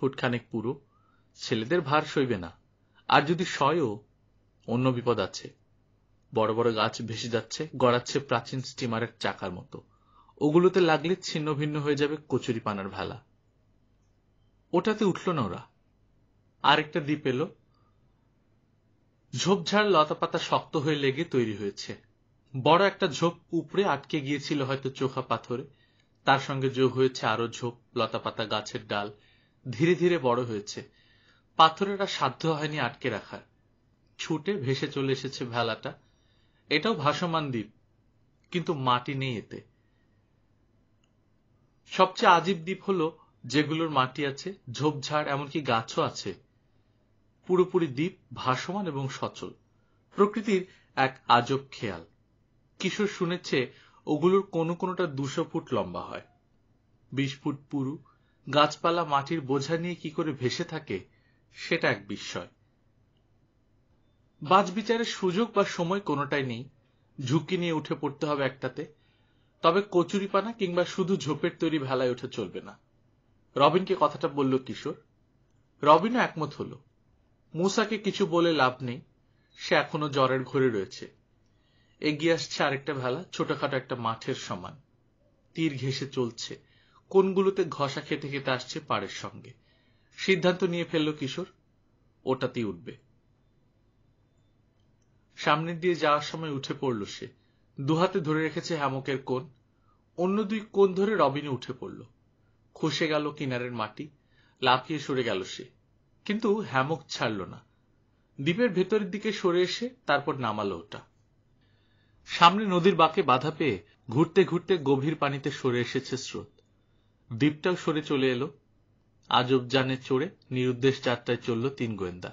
ফুটখানেক পুরো। ছেলেদের ভার সইবে না। আর যদি সয়ও, অন্য বিপদ আছে। বড় বড় গাছ ভেসে যাচ্ছে, গড়াচ্ছে প্রাচীন স্টিমারের চাকার মতো। ওগুলোতে লাগলে ছিন্ন ভিন্ন হয়ে যাবে কচুরিপানার ভেলা। ওটাতে উঠল না ওরা। আরেকটা দ্বীপ এলো। ঝোপঝাড় লতাপাতা শক্ত হয়ে লেগে তৈরি হয়েছে। বড় একটা ঝোপ উপরে আটকে গিয়েছিল হয়তো চোখা পাথরে। তার সঙ্গে যোগ হয়েছে আরো ঝোপ, লতাপাতা, গাছের ডাল। ধীরে ধীরে বড় হয়েছে। পাথরের আর সাধ্য হয়নি আটকে রাখার। ছুটে ভেসে চলে এসেছে ভেলাটা। এটাও ভাসমান দ্বীপ, কিন্তু মাটি নেই এতে। সবচেয়ে আজীব দ্বীপ হলো যেগুলোর মাটি আছে, ঝোপঝাড়, এমনকি গাছও আছে। পুরোপুরি দ্বীপ ভাসমান এবং সচল, প্রকৃতির এক আজব খেয়াল। কিশোর শুনেছে ওগুলোর কোনো কোনোটা 200 ফুট লম্বা হয়, 20 ফুট পুরু। গাছপালা মাটির বোঝা নিয়ে কি করে ভেসে থাকে সেটা এক বিস্ময়। বাছবিচারের সুযোগ বা সময় কোনোটাই নেই, ঝুঁকি নিয়ে উঠে পড়তে হবে একটাতে। তবে কচুরিপানা কিংবা শুধু ঝোপের তৈরি ভেলায় উঠে চলবে না। রবিনকে কথাটা বলল কিশোর। রবিনও একমত হলো। মুসাকে কিছু বলে লাভ নেই, সে এখনো জ্বরের ঘোরে রয়েছে। এগিয়ে আসছে আরেকটা ভেলা, ছোটখাটো একটা মাঠের সমান। তীর ঘেঁষে চলছে, কোনগুলোতে ঘষা খেতে খেতে আসছে পাড়ের সঙ্গে। সিদ্ধান্ত নিয়ে ফেলল কিশোর, ওটাতেই উঠবে। সামনে দিয়ে যাওয়ার সময় উঠে পড়ল সে। দুহাতে ধরে রেখেছে হ্যামকের কোণ। অন্য 2 কোণ ধরে রবিনে উঠে পড়ল। খসে গেল কিনারের মাটি, লাফিয়ে সরে গেল সে। কিন্তু হ্যামক ছাড়ল না। দ্বীপের ভেতরের দিকে সরে এসে তারপর নামালো ওটা। সামনে নদীর বাঁকে বাধা পেয়ে ঘুরতে ঘুরতে গভীর পানিতে সরে এসেছে স্রোত। দ্বীপটাও সরে চলে এলো। আজব যানে চড়ে নিরুদ্দেশ যাত্রায় চলল 3 গোয়েন্দা।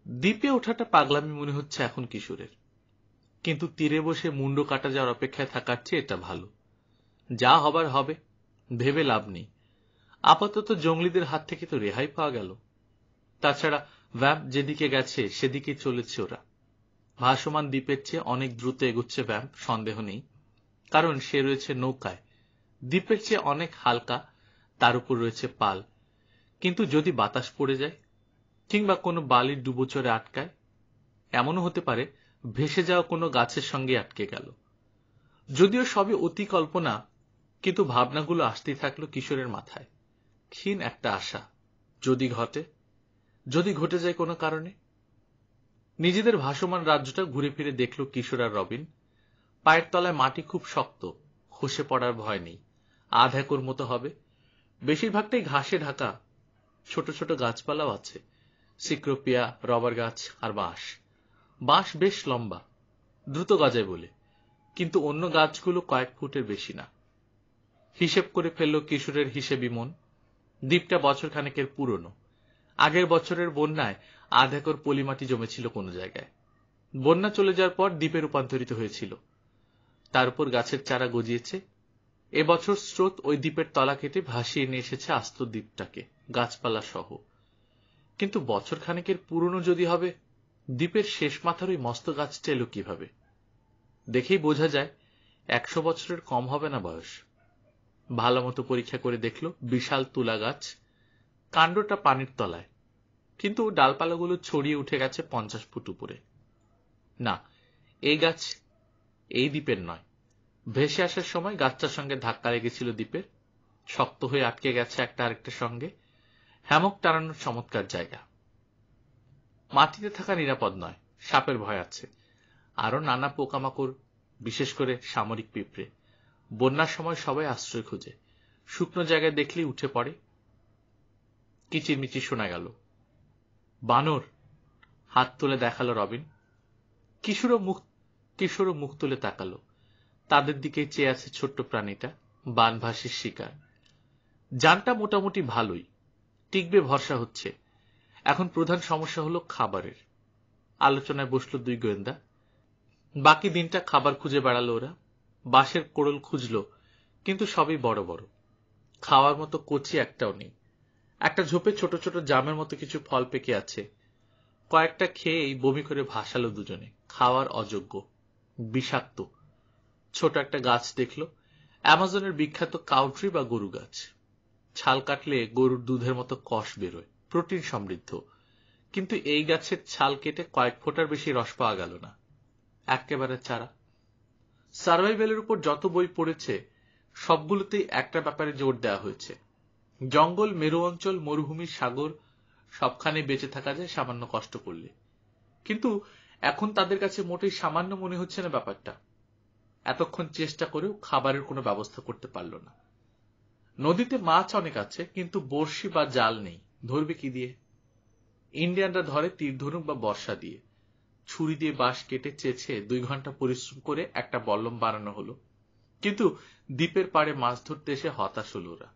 দ্বীপে ওঠাটা পাগলামি মনে হচ্ছে এখন কিশোরের, কিন্তু তীরে বসে মুন্ডো কাটা যাওয়ার অপেক্ষায় থাকার চেয়ে এটা ভালো। যা হবার হবে, ভেবে লাভ নেই। আপাতত জঙ্গলিদের হাত থেকে তো রেহাই পাওয়া গেল। তাছাড়া ভ্যাম্প যেদিকে গেছে সেদিকেই চলেছে ওরা। ভাসমান দ্বীপের চেয়ে অনেক দ্রুত এগোচ্ছে ভ্যাম্প, সন্দেহ নেই, কারণ সে রয়েছে নৌকায়। দ্বীপের চেয়ে অনেক হালকা, তার উপর রয়েছে পাল। কিন্তু যদি বাতাস পড়ে যায় কিংবা কোনো বালির ডুবোচরে আটকায়, এমনও হতে পারে ভেসে যাওয়া কোনো গাছের সঙ্গে আটকে গেল। যদিও সবই অতি কল্পনা, কিন্তু ভাবনাগুলো আসতেই থাকলো কিশোরের মাথায়। ক্ষীণ একটা আশা, যদি ঘটে যায় কোনো কারণে। নিজেদের ভাসমান রাজ্যটা ঘুরে ফিরে দেখল কিশোর আর রবিন। পায়ের তলায় মাটি খুব শক্ত, খসে পড়ার ভয় নেই। 1/2 একর মতো হবে। বেশিরভাগটাই ঘাসে ঢাকা। ছোট ছোট গাছপালাও আছে, সিক্রোপিয়া, রবার গাছ আর বাঁশ। বাঁশ বেশ লম্বা, দ্রুত গজায় বলে, কিন্তু অন্য গাছগুলো কয়েক ফুটের বেশি না। হিসেব করে ফেলল কিশোরের হিসেবি মন। দ্বীপটা বছর খানেকের পুরনো। আগের বছরের বন্যায় 1/2 একর পলিমাটি জমেছিল কোনো জায়গায়। বন্যা চলে যাওয়ার পর দ্বীপে রূপান্তরিত হয়েছিল। তার উপর গাছের চারা গজিয়েছে। এবছর স্রোত ওই দ্বীপের তলা কেটে ভাসিয়ে নিয়ে এসেছে আস্ত দ্বীপটাকে, গাছপালা সহ। কিন্তু বছর খানেকের পুরনো যদি হবে, দ্বীপের শেষ মাথার ওই মস্ত গাছটা এলো কিভাবে? দেখেই বোঝা যায় 100 বছরের কম হবে না বয়স। ভালো মতো পরীক্ষা করে দেখল বিশাল তুলা গাছ, কাণ্ডটা পানির তলায়, কিন্তু ডালপালাগুলো ছড়িয়ে উঠে গেছে 50 ফুট উপরে। না, এই গাছ এই দ্বীপের নয়। ভেসে আসার সময় গাছটার সঙ্গে ধাক্কা লেগেছিল দ্বীপের, শক্ত হয়ে আটকে গেছে একটা আরেকটার সঙ্গে। হ্যামক টানানোর চমৎকার জায়গা। মাটিতে থাকা নিরাপদ নয়, সাপের ভয় আছে, আরো নানা পোকামাকড়, বিশেষ করে সামরিক পিঁপড়ে। বন্যার সময় সবাই আশ্রয় খোঁজে, শুকনো জায়গায় দেখলেই উঠে পড়ে। কিচিরমিচির শোনা গেল। বানর! হাত তুলে দেখালো রবিন। কিশোরও মুখ তুলে তাকালো। তাদের দিকে চেয়ে আছে ছোট্ট প্রাণীটা, বানভাসির শিকার। জানটা মোটামুটি ভালোই, টিকবে ভরসা হচ্ছে। এখন প্রধান সমস্যা হলো খাবারের। আলোচনায় বসল 2 গোয়েন্দা। বাকি দিনটা খাবার খুঁজে বেড়ালো ওরা। বাঁশের কোড়ল খুঁজলো, কিন্তু সবই বড় বড়। খাওয়ার মতো কচি একটাও নেই। একটা ঝোপে ছোট ছোট জামের মতো কিছু ফল পেকে আছে। কয়েকটা খেয়েই বমি করে ভাসালো দুজনে। খাওয়ার অযোগ্য, বিষাক্ত। ছোট একটা গাছ দেখল, অ্যামাজনের বিখ্যাত কাউট্রি বা গরু গাছ। ছাল কাটলে গরুর দুধের মতো কষ বেরোয়, প্রোটিন সমৃদ্ধ। কিন্তু এই গাছের ছাল কেটে কয়েক ফোঁটার বেশি রস পাওয়া গেল না, একেবারে চারা। সার্ভাইভেলের উপর যত বই পড়েছে সবগুলোতেই একটা ব্যাপারে জোর দেওয়া হয়েছে, জঙ্গল, মেরু অঞ্চল, মরুভূমি, সাগর, সবখানে বেঁচে থাকা যায় সামান্য কষ্ট করলে। কিন্তু এখন তাদের কাছে মোটেই সামান্য মনে হচ্ছে না ব্যাপারটা। এতক্ষণ চেষ্টা করেও খাবারের কোনো ব্যবস্থা করতে পারল না। নদীতে মাছ অনেক আছে, কিন্তু বড়শি বা জাল নেই। ধরবে কি দিয়ে? ইন্ডিয়ানরা ধরে তীর ধনুক বা বর্ষা দিয়ে। ছুরি দিয়ে বাঁশ কেটে চেঁচে 2 ঘন্টা পরিশ্রম করে একটা বল্লম বানানো হলো। কিন্তু দ্বীপের পাড়ে মাছ ধরতে এসে হতাশ হলো ওরা।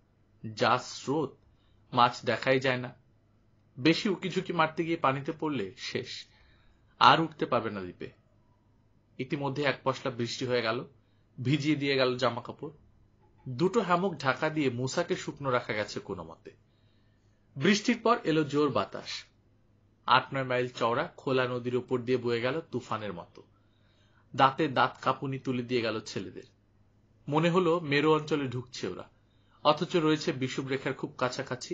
যা স্রোত, মাছ দেখাই যায় না। বেশি উকিঝুঁকি মারতে গিয়ে পানিতে পড়লে শেষ, আর উঠতে পারবে না দ্বীপে। ইতিমধ্যে এক পশলা বৃষ্টি হয়ে গেল, ভিজিয়ে দিয়ে গেল জামা কাপড়। দুটো হ্যামক ঢাকা দিয়ে মুসাকে শুকনো রাখা গেছে কোনো মতে। বৃষ্টির পর এলো জোর বাতাস। ৮-৯ মাইল চওড়া খোলা নদীর উপর দিয়ে বয়ে গেল তুফানের মতো। দাঁতে দাঁত কাঁপুনি তুলে দিয়ে গেল ছেলেদের। মনে হলো মেরু অঞ্চলে ঢুকছে ওরা, অথচ রয়েছে বিষুব রেখার খুব কাছাকাছি।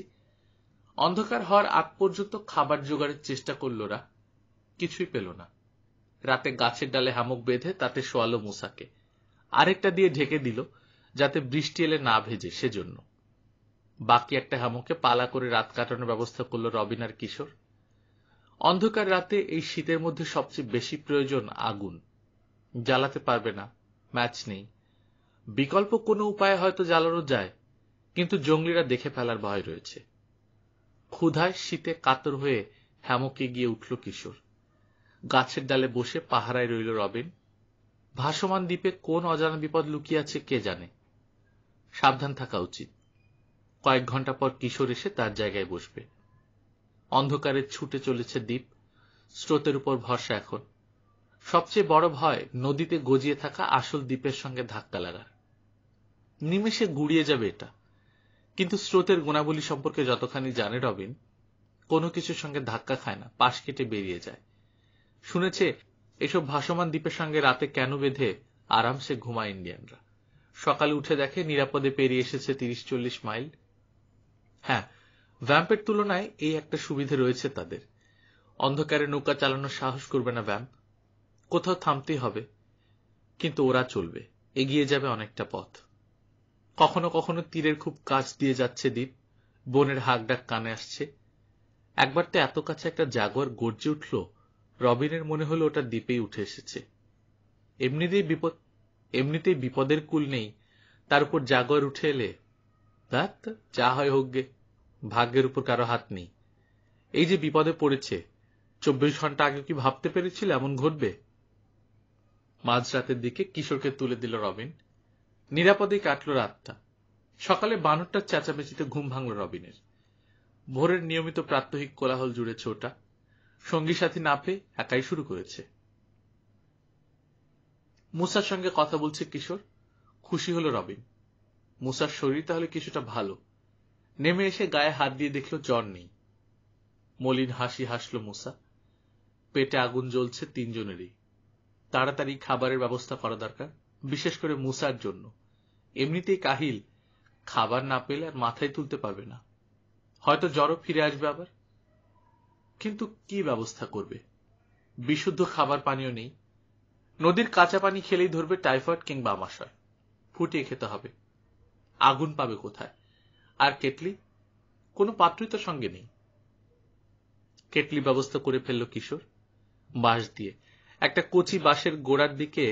অন্ধকার হওয়ার আগ পর্যন্ত খাবার জোগাড়ের চেষ্টা করল ওরা, কিছুই পেল না। রাতে গাছের ডালে হামক বেঁধে তাতে শোয়ালো মুসাকে, আরেকটা দিয়ে ঢেকে দিল যাতে বৃষ্টি এলে না ভেজে, সেজন্য। বাকি একটা হামকে পালা করে রাত কাটানোর ব্যবস্থা করলো রবিন আর কিশোর। অন্ধকার রাতে এই শীতের মধ্যে সবচেয়ে বেশি প্রয়োজন আগুন। জ্বালাতে পারবে না, ম্যাচ নেই। বিকল্প কোনো উপায়ে হয়তো জ্বালানো যায়, কিন্তু জঙ্গলিরা দেখে ফেলার ভয় রয়েছে। ক্ষুধায় শীতে কাতর হয়ে হ্যামকে গিয়ে উঠল কিশোর। গাছের ডালে বসে পাহারায় রইল রবিন। ভাসমান দ্বীপে কোন অজানা বিপদ লুকিয়ে আছে কে জানে। সাবধান থাকা উচিত। কয়েক ঘন্টা পর কিশোর এসে তার জায়গায় বসবে। অন্ধকারে ছুটে চলেছে দ্বীপ, স্রোতের উপর ভরসা এখন। সবচেয়ে বড় ভয় নদীতে গজিয়ে থাকা আসল দ্বীপের সঙ্গে ধাক্কা লাগার। নিমেষে গুড়িয়ে যাবে এটা, কিন্তু স্রোতের গুণাবলী সম্পর্কে যতখানি জানে রবিন, কোনো কিছুর সঙ্গে ধাক্কা খায় না, পাশ কেটে বেরিয়ে যায়। শুনেছে এসব ভাসমান দ্বীপের সঙ্গে রাতে কেন বেঁধে আরামসে ঘুমায় ইন্ডিয়ানরা। সকালে উঠে দেখে নিরাপদে পেরিয়ে এসেছে ৩০-৪০ মাইল। হ্যাঁ, ভ্যাম্পের তুলনায় এই একটা সুবিধে রয়েছে তাদের। অন্ধকারে নৌকা চালানোর সাহস করবে না ভ্যাম্প, কোথাও থামতেই হবে। কিন্তু ওরা চলবে, এগিয়ে যাবে অনেকটা পথ। কখনো কখনো তীরের খুব কাছ দিয়ে যাচ্ছে দ্বীপ, বনের হাঁকডাক কানে আসছে। একবার তো এত কাছে একটা জাগুয়ার গর্জে উঠল, রবিনের মনে হলো ওটা দ্বীপেই উঠে এসেছে। এমনিতেই বিপদের কুল নেই, তার উপর জাগুয়ার উঠে এলে যা হয় হোক গে, ভাগ্যের উপর কারো হাত নেই। এই যে বিপদে পড়েছে, ২৪ ঘন্টা আগে কি ভাবতে পেরেছিল এমন ঘটবে? মাঝরাতের দিকে কিশোরকে তুলে দিল রবিন। নিরাপদেই কাটল রাতটা। সকালে বানরটার চেঁচামেচিতে ঘুম ভাঙল রবিনের। ভোরের নিয়মিত প্রাত্যহিক কোলাহল জুড়েছে ওটা। সঙ্গী সাথী না পেয়ে একাই শুরু করেছে। মুসার সঙ্গে কথা বলছে কিশোর, খুশি হল রবিন। মুসার শরীর তাহলে কিছুটা ভালো। নেমে এসে গায়ে হাত দিয়ে দেখল জ্বর নেই। মলিন হাসি হাসল মুসা। পেটে আগুন জ্বলছে তিনজনেরই। তাড়াতাড়ি খাবারের ব্যবস্থা করা দরকার, বিশেষ করে মুসার জন্য। এমনিতেই কাহিল, খাবার না পেলে আর মাথায় তুলতে পারবে না। হয়তো জ্বরও ফিরে আসবে আবার। কিন্তু কি ব্যবস্থা করবে? বিশুদ্ধ খাবার পানীয় নেই। নদীর কাঁচা পানি খেলেই ধরবে টাইফয়েড কিংবা আমাশয়। ফুটিয়ে খেতে হবে। আগুন পাবে কোথায়? আর কেটলি? কোনো পাত্রই তো সঙ্গে নেই। কেটলি ব্যবস্থা করে ফেলল কিশোর। বাঁশ দিয়ে একটা কচি বাঁশের গোড়ার দিকে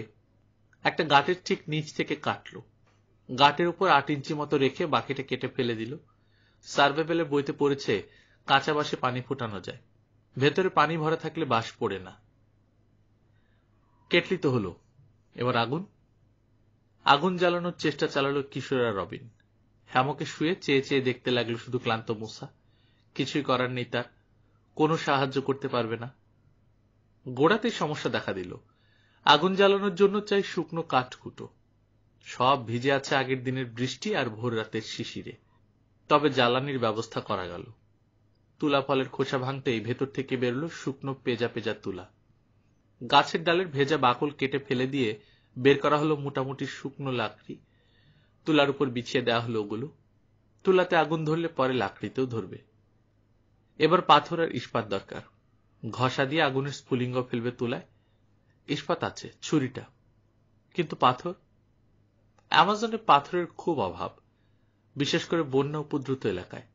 একটা গাঁটের ঠিক নিচ থেকে কাটল। গাঁটের উপর ৮ ইঞ্চি মতো রেখে বাকিটা কেটে ফেলে দিল। সার্ভাইভেলের বইতে পড়েছে কাঁচা বাঁশে পানি ফোটানো যায়, ভেতরে পানি ভরা থাকলে বাঁশ পড়ে না। কেটলি তো হলো, এবার আগুন। আগুন জ্বালানোর চেষ্টা চালালো কিশোর আর রবিন। হ্যামকে শুয়ে চেয়ে চেয়ে দেখতে লাগলো শুধু ক্লান্ত মুসা। কিছুই করার নেই তার, কোনো সাহায্য করতে পারবে না। গোড়াতেই সমস্যা দেখা দিল। আগুন জ্বালানোর জন্য চাই শুকনো কাঠকুটো। সব ভিজে আছে আগের দিনের বৃষ্টি আর ভোর রাতের শিশিরে। তবে জ্বালানির ব্যবস্থা করা গেল। তুলা ফলের খোসা ভাঙতেই ভেতর থেকে বেরোল শুকনো পেজা পেজা তুলা। গাছের ডালের ভেজা বাকল কেটে ফেলে দিয়ে বের করা হলো মোটামুটি শুকনো লাকড়ি। তুলার উপর বিছিয়ে দেওয়া হলো ওগুলো। তুলাতে আগুন ধরলে পরে লাকড়িতেও ধরবে। এবার পাথর আর ইস্পাত দরকার। ঘষা দিয়ে আগুনের স্ফুলিঙ্গ ফেলবে তুলায়। ইস্পাত আছে, ছুরিটা। কিন্তু পাথর? অ্যামাজনে পাথরের খুব অভাব, বিশেষ করে বন্যা উপদ্রুত এলাকায়।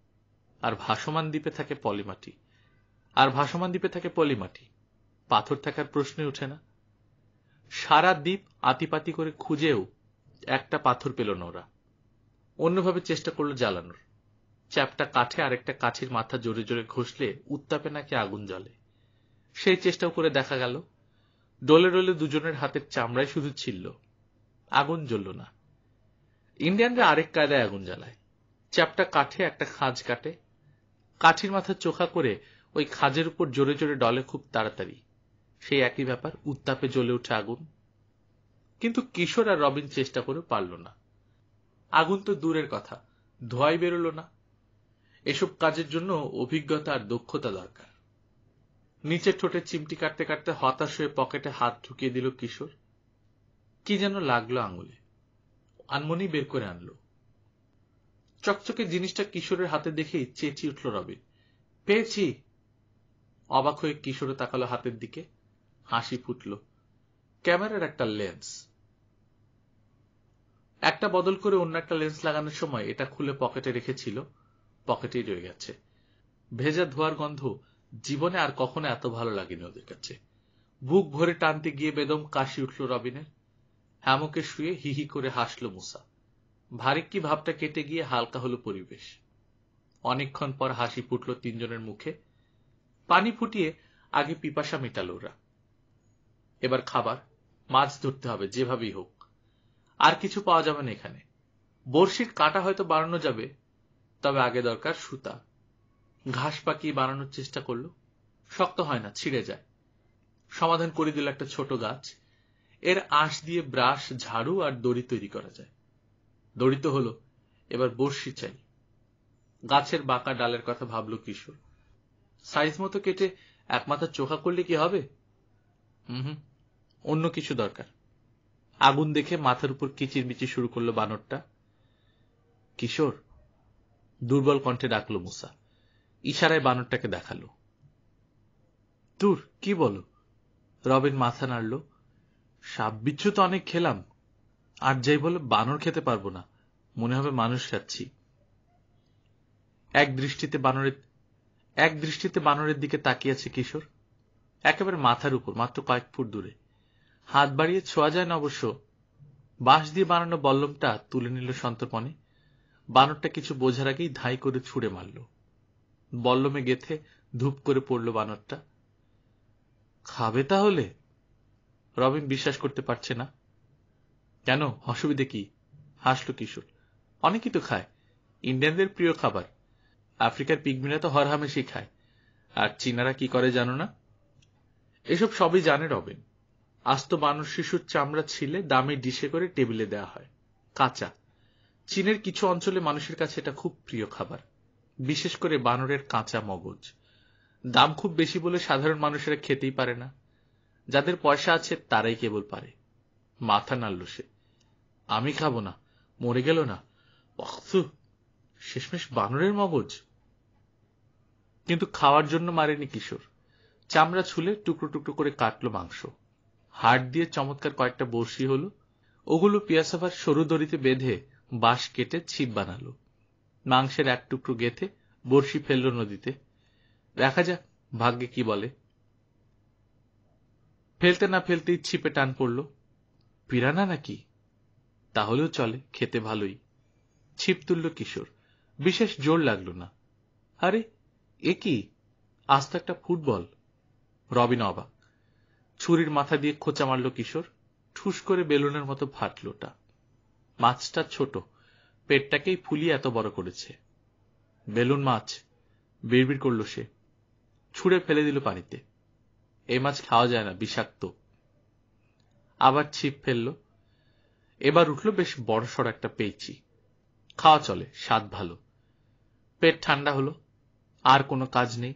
আর ভাসমান দ্বীপে থাকে পলিমাটি। পাথর থাকার প্রশ্নই ওঠে না। সারা দ্বীপ আতিপাতি করে খুঁজেও একটা পাথর পেল না ওরা। অন্যভাবে চেষ্টা করলো জ্বালানোর। চ্যাপটা কাঠে আরেকটা কাঠির মাথা জোরে জোরে ঘষলে উত্তাপে নাকি আগুন জ্বলে। সেই চেষ্টাও করে দেখা গেল। ডলে ডলে দুজনের হাতের চামড়ায় শুধু ছিল, আগুন জ্বলল না। ইন্ডিয়ানরা আরেক কায়দায় আগুন জ্বালায়। চ্যাপ্টা কাঠে একটা খাঁজ কাটে, কাঠির মাথা চোখা করে ওই খাঁজের উপর জোরে জোরে ডলে খুব তাড়াতাড়ি। সেই একই ব্যাপার, উত্তাপে জ্বলে উঠে আগুন। কিন্তু কিশোর আর রবিন চেষ্টা করে পারল না। আগুন তো দূরের কথা, ধোঁয়াই বেরোল না। এসব কাজের জন্য অভিজ্ঞতা আর দক্ষতা দরকার। নিচের ঠোঁটে চিমটি কাটতে কাটতে হতাশ হয়ে পকেটে হাত ঢুকিয়ে দিল কিশোর। কি যেন লাগলো আঙুলে, আনমনি বের করে আনলো। চকচকে জিনিসটা কিশোরের হাতে দেখেই চেঁচিয়ে উঠল রবিন, পেয়েছি। অবাক হয়ে কিশোরে তাকালো হাতের দিকে, হাসি ফুটল। ক্যামেরার একটা লেন্স। একটা বদল করে অন্য একটা লেন্স লাগানোর সময় এটা খুলে পকেটে রেখেছিল, পকেটেই রয়ে গেছে। ভেজা ধোয়ার গন্ধ জীবনে আর কখনো এত ভালো লাগেনি ওদের কাছে। বুক ভরে টানতে গিয়ে বেদম কাশি উঠল রবিনের। হ্যামকে শুয়ে হিহি করে হাসল মুসা। ভারিক্কি ভাবটা কেটে গিয়ে হালকা হলো পরিবেশ। অনেকক্ষণ পর হাসি ফুটল তিনজনের মুখে। পানি ফুটিয়ে আগে পিপাসা মেটাল ওরা। এবার খাবার, মাছ ধরতে হবে যেভাবেই হোক। আর কিছু পাওয়া যাবে না এখানে। বড়শির কাঁটা হয়তো বানানো যাবে, তবে আগে দরকার সুতা। ঘাস পাকিয়ে বানানোর চেষ্টা করলো, শক্ত হয় না, ছিঁড়ে যায়। সমাধান করে দিল একটা ছোট গাছ। এর আঁশ দিয়ে ব্রাশ, ঝাড়ু আর দড়ি তৈরি করা যায়। দড়ি তো হলো, এবার বড়শি চাই। গাছের বাঁকা ডালের কথা ভাবল কিশোর। সাইজ মতো কেটে এক মাথা চোখা করলে কি হবে? অন্য কিছু দরকার। আগুন দেখে মাথার উপর কিচিরমিচির শুরু করলো বানরটা। কিশোর, দুর্বল কণ্ঠে ডাকলো মুসা। ইশারায় বানরটাকে দেখালো। দূর, কি বলো? রবিন মাথা নাড়ল। সাপ বিচ্ছু তো অনেক খেলাম, আর যাই বলে বানর খেতে পারবো না, মনে হবে মানুষ খাচ্ছি। এক দৃষ্টিতে বানরের দিকে তাকিয়ে আছে কিশোর, একেবারে মাথার উপর, মাত্র কয়েক ফুট দূরে। হাত বাড়িয়ে ছোঁয়া যায় না অবশ্য। বাঁশ দিয়ে বানানো বল্লমটা তুলে নিল সন্তর্পণে। বানরটা কিছু বোঝার আগেই ধাই করে ছুঁড়ে মারল। বল্লমে গেথে ধূপ করে পড়ল বানরটা। খাবে তাহলে? রবিন বিশ্বাস করতে পারছে না। কেন, অসুবিধে কি? হাসল কিশোর। অনেকেই তো খায়, ইন্ডিয়ানদের প্রিয় খাবার। আফ্রিকার পিগমিরা তো হরহামেশি খায়। আর চীনারা কি করে জানো না? এসব সবই জানে রবিন। আস্ত বানর শিশুর চামড়া ছিলে দামে ডিশে করে টেবিলে দেওয়া হয়, কাঁচা। চীনের কিছু অঞ্চলে মানুষের কাছে এটা খুব প্রিয় খাবার, বিশেষ করে বানরের কাঁচা মগজ। দাম খুব বেশি বলে সাধারণ মানুষেরা খেতেই পারে না। যাদের পয়সা আছে তারাই কেবল পারে। মাথা নাড়ল সে। আমি খাবো না, মরে গেল না। শেষমেশ বানরের মগজ। কিন্তু খাওয়ার জন্য মারেনি কিশোর। চামড়া ছুলে টুকরো টুকরো করে কাটল মাংস। হাড় দিয়ে চমৎকার কয়েকটা বড়শি হলো। ওগুলো পিয়াসাভার সরু দড়িতে বেঁধে বাঁশ কেটে ছিপ বানালো। মাংসের এক টুকরো গেথে বড়শি ফেলল নদীতে। দেখা যাক ভাগ্যে কি বলে। ফেলতে না ফেলতেই ছিপে টান পড়ল। পিরানা নাকি? তাহলেও চলে, খেতে ভালোই। ছিপ তুলল কিশোর। বিশেষ জোর লাগলো না। আরে এ কি, আস্ত একটা ফুটবল। রবিন অবাক। ছুরির মাথা দিয়ে খোঁচা মারল কিশোর। ঠুস করে বেলুনের মতো ফাটল ওটা। মাছটা ছোট, পেটটাকেই ফুলিয়ে এত বড় করেছে। বেলুন মাছ, বিড়বিড় করল সে। ছুঁড়ে ফেলে দিল পানিতে। এই মাছ খাওয়া যায় না, বিষাক্ত। আবার ছিপ ফেলল। এবার উঠল বেশ বড়সড় একটা পেঁচি। খাওয়া চলে, স্বাদ ভালো। পেট ঠান্ডা হলো, আর কোনো কাজ নেই।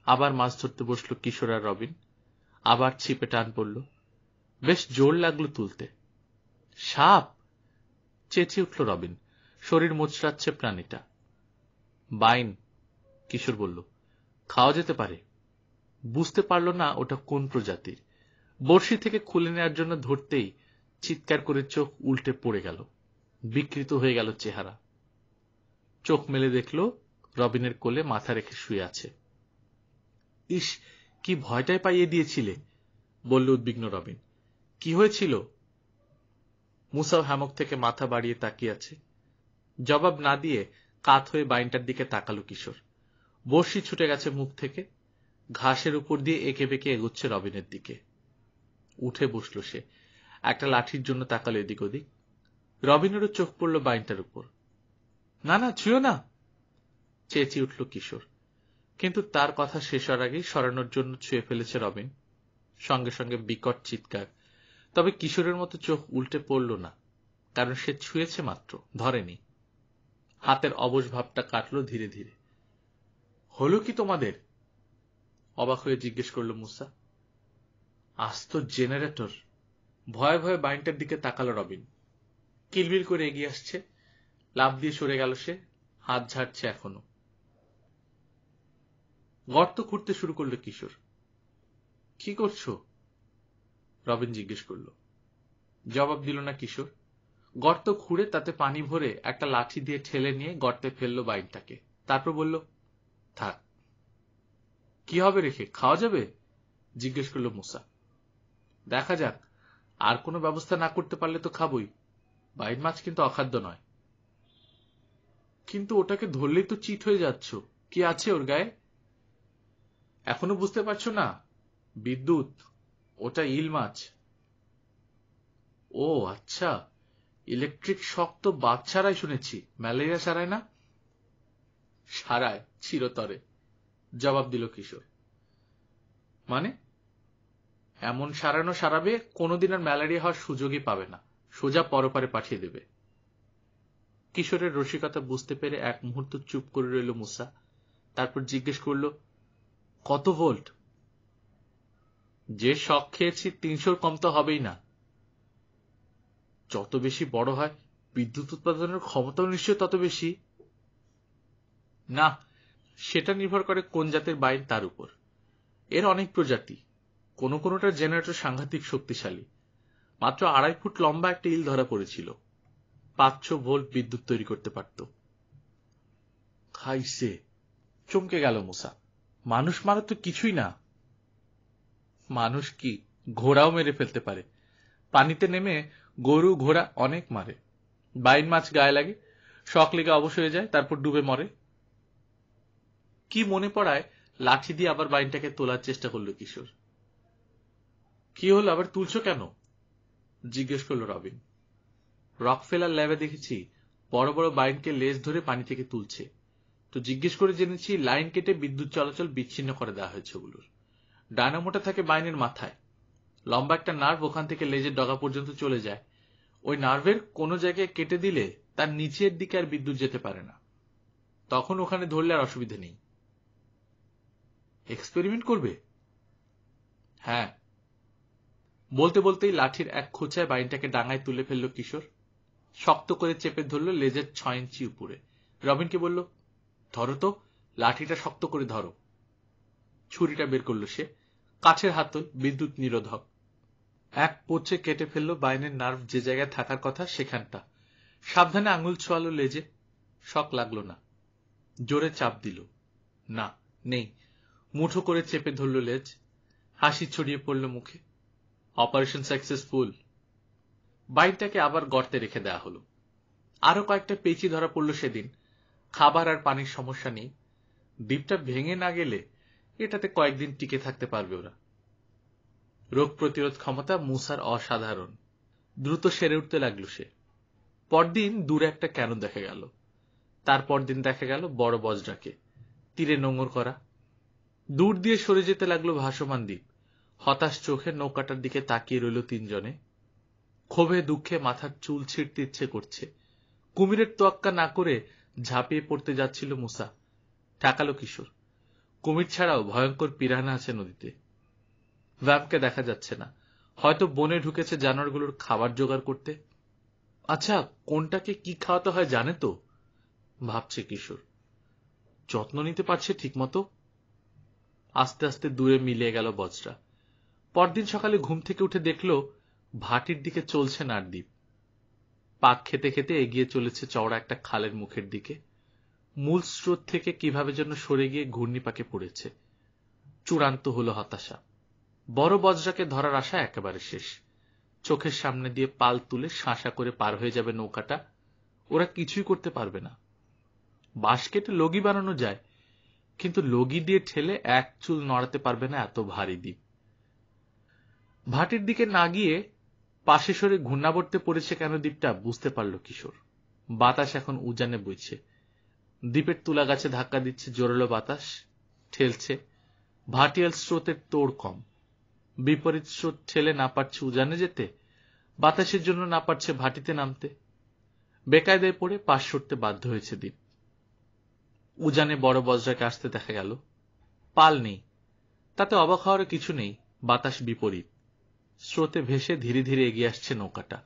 আবার মাছ ধরতে বসল কিশোর আর রবিন। আবার ছিপে টান পড়ল। বেশ জোর লাগলো তুলতে। সাপ! চেঁচিয়ে উঠল রবিন। শরীর মোচড়াচ্ছে প্রাণীটা। বাইন, কিশোর বলল। খাওয়া যেতে পারে। বুঝতে পারল না ওটা কোন প্রজাতির। বড়শি থেকে খুলে নেওয়ার জন্য ধরতেই চিৎকার করে চোখ উল্টে পড়ে গেল। বিকৃত হয়ে গেল চেহারা। চোখ মেলে দেখল রবিনের কোলে মাথা রেখে শুয়ে আছে। ইস, কি ভয়টাই পাইয়ে দিয়েছিলে, বলল উদ্বিগ্ন রবিন। কি হয়েছিল? মুসাও হ্যামক থেকে মাথা বাড়িয়ে তাকিয়ে আছে। জবাব না দিয়ে কাত হয়ে বাইনটার দিকে তাকালো কিশোর। বড়শি ছুটে গেছে মুখ থেকে। ঘাসের উপর দিয়ে এঁকে বেঁকে এগোচ্ছে রবিনের দিকে। উঠে বসল সে। একটা লাঠির জন্য তাকালো এদিক ওদিক। রবিনেরও চোখ পড়ল বাইনটার উপর। না না, ছুঁয়ো না, চেঁচিয়ে উঠল কিশোর। কিন্তু তার কথা শেষ হওয়ার আগেই সরানোর জন্য ছুঁয়ে ফেলেছে রবিন। সঙ্গে সঙ্গে বিকট চিৎকার। তবে কিশোরের মতো চোখ উল্টে পড়ল না, কারণ সে ছুঁয়েছে মাত্র, ধরেনি। হাতের অবশ ভাবটা কাটল ধীরে ধীরে। হলো কি তোমাদের? অবাক হয়ে জিজ্ঞেস করল মুসা। আস্ত জেনারেটর। ভয়ে ভয়ে বাইনটার দিকে তাকালো রবিন। কিলবিল করে এগিয়ে আসছে, লাফ দিয়ে সরে গেল সে, হাত ঝাড়ছে এখনো। গর্ত খুঁড়তে শুরু করলো কিশোর। কি করছো? রবিন জিজ্ঞেস করল। জবাব দিল না কিশোর। গর্ত খুঁড়ে তাতে পানি ভরে একটা লাঠি দিয়ে ঠেলে নিয়ে গর্তে ফেললো বাইনটাকে। তারপর বলল, থাক। কি হবে রেখে, খাওয়া যাবে? জিজ্ঞেস করল মুসা। দেখা যাক, আর কোনো ব্যবস্থা না করতে পারলে তো খাবই। বাইন মাছ কিন্তু অখাদ্য নয়। কিন্তু ওটাকে ধরলেই তো চিট হয়ে যাচ্ছ। কি আছে ওর গায়ে? এখনো বুঝতে পারছো না? বিদ্যুৎ। ওটা ইল মাছ। ও আচ্ছা, ইলেকট্রিক শক তো বাচ্চারাই শুনেছি, ম্যালেরিয়া সারায় না? সারায় চিরতরে, জবাব দিল কিশোর। মানে? এমন সারানো সারাবে, কোনোদিন আর ম্যালেরিয়া হওয়ার সুযোগই পাবে না, সোজা পরপারে পাঠিয়ে দেবে। কিশোরের রসিকতা বুঝতে পেরে এক মুহূর্ত চুপ করে রইল মুসা। তারপর জিজ্ঞেস করল, কত ভোল্ট? যে শক খেয়েছি 300-র কম তো হবেই না। যত বেশি বড় হয় বিদ্যুৎ উৎপাদনের ক্ষমতাও নিশ্চয় তত বেশি। না, সেটা নির্ভর করে কোন জাতের বাইন তার উপর। এর অনেক প্রজাতি। কোনোটার জেনারেটর সাংঘাতিক শক্তিশালী। মাত্র 2.5 ফুট লম্বা একটা ইল ধরা পড়েছিল, 500 ভোল্ট বিদ্যুৎ তৈরি করতে পারত। খাইছে, চমকে গেল মুসা। মানুষ মারা তো কিছুই না। মানুষ কি, ঘোড়াও মেরে ফেলতে পারে। পানিতে নেমে গরু ঘোড়া অনেক মারে। বাইন মাছ গায়ে লাগে, শক লেগে অবশ হয়ে যায়, তারপর ডুবে মরে। কি মনে পড়ায় লাঠি দিয়ে আবার বাইনটাকে তোলার চেষ্টা করল কিশোর। কি হলো, আবার তুলছো কেন? জিজ্ঞেস করল রবিন। রকফেলার ল্যাবে দেখেছি বড় বড় বাইনকে লেজ ধরে পানি থেকে তুলছে, তো জিজ্ঞেস করে জেনেছি লাইন কেটে বিদ্যুৎ চলাচল বিচ্ছিন্ন করে দেওয়া হয়েছে ওগুলোর। ডায়নামোটা থাকে বাইনের মাথায়, লম্বা একটা নার্ভ ওখান থেকে লেজের ডগা পর্যন্ত চলে যায়। ওই নার্ভের কোনো জায়গায় কেটে দিলে তার নিচের দিকে আর বিদ্যুৎ যেতে পারে না, তখন ওখানে ধরলে আর অসুবিধা নেই। এক্সপেরিমেন্ট করবে? হ্যাঁ। বলতে বলতেই লাঠির এক খোঁচায় বাইনটাকে ডাঙায় তুলে ফেলল কিশোর। শক্ত করে চেপে ধরল লেজের 6 ইঞ্চি উপরে। রবিনকে বলল, ধরো তো, লাঠিটা শক্ত করে ধরো। ছুরিটা বের করল সে, কাছের হাতল, বিদ্যুৎ নিরোধক। এক পোঁচে কেটে ফেলল বাইনের নার্ভ যে জায়গায় থাকার কথা সেখানটা। সাবধানে আঙুল ছোয়ালো লেজে, শক লাগলো না। জোরে চাপ দিল, না, নেই। মুঠো করে চেপে ধরল লেজ, হাসি ছড়িয়ে পড়ল মুখে। Operation successful. বাইনটাকে আবার গর্তে রেখে দেওয়া হলো। আরো কয়েকটা পেঁচি ধরা পড়ল সেদিন। খাবার আর পানির সমস্যা নেই। দ্বীপটা ভেঙে না গেলে এটাতে কয়েকদিন টিকে থাকতে পারবে ওরা। রোগ প্রতিরোধ ক্ষমতা মুসার অসাধারণ। দ্রুত সেরে উঠতে লাগলো সে। পরদিন দূরে একটা ক্যানন দেখা গেল। তারপর দিন দেখা গেল বড় বজরাকে, তীরে নোঙর করা। দূর দিয়ে সরে যেতে লাগলো ভাসমান দ্বীপ। হতাশ চোখে নৌকাটার দিকে তাকিয়ে রইল তিনজনে। ক্ষোভে দুঃখে মাথার চুল ছিঁড়তে ইচ্ছে করছে। কুমিরের তোয়াক্কা না করে ঝাঁপিয়ে পড়তে যাচ্ছিল মুসা। ঠেকালো কিশোর। কুমির ছাড়াও ভয়ঙ্কর পিরানা আছে নদীতে। ভ্যাম্পকে দেখা যাচ্ছে না, হয়তো বনে ঢুকেছে জানোয়ারগুলোর খাবার জোগাড় করতে। আচ্ছা, কোনটাকে কি খাওয়াতে হয় জানে তো? ভাবছে কিশোর। যত্ন নিতে পারছে ঠিক মতো? আস্তে আস্তে দূরে মিলিয়ে গেল বজরা। পরদিন সকালে ঘুম থেকে উঠে দেখল ভাটির দিকে চলছে নারদ্বীপ। পাক খেতে খেতে এগিয়ে চলেছে চওড়া একটা খালের মুখের দিকে। মূল স্রোত থেকে কিভাবে যেন সরে গিয়ে ঘূর্ণিপাকে পড়েছে। চূড়ান্ত হলো হতাশা। বড় বজরাকে ধরার আশা একেবারে শেষ। চোখের সামনে দিয়ে পাল তুলে শাঁসা করে পার হয়ে যাবে নৌকাটা, ওরা কিছুই করতে পারবে না। বাঁশ কেটে লগি বানানো যায়, কিন্তু লগি দিয়ে ঠেলে এক চুল নড়াতে পারবে না এত ভারী দ্বীপ। ভাটির দিকে না গিয়ে পাশে সরে ঘূর্ণাবর্তে পড়েছে কেন দ্বীপটা বুঝতে পারল কিশোর। বাতাস এখন উজানে বইছে, দ্বীপের তুলা গাছে ধাক্কা দিচ্ছে জোরালো বাতাস, ঠেলছে। ভাটিয়াল স্রোতের তোড় কম, বিপরীত স্রোত ঠেলে না পারছে উজানে যেতে, বাতাসের জন্য না পারছে ভাটিতে নামতে। বেকায়দায় পড়ে পাশ সরতে বাধ্য হয়েছে দ্বীপ। উজানে বড় বজ্রাকে আসতে দেখা গেল। পাল নেই, তাতে অবাক হওয়ার কিছু নেই। বাতাস বিপরীত, স্রোতে ভেসে ধীরে ধীরে এগিয়ে আসছে নৌকাটা।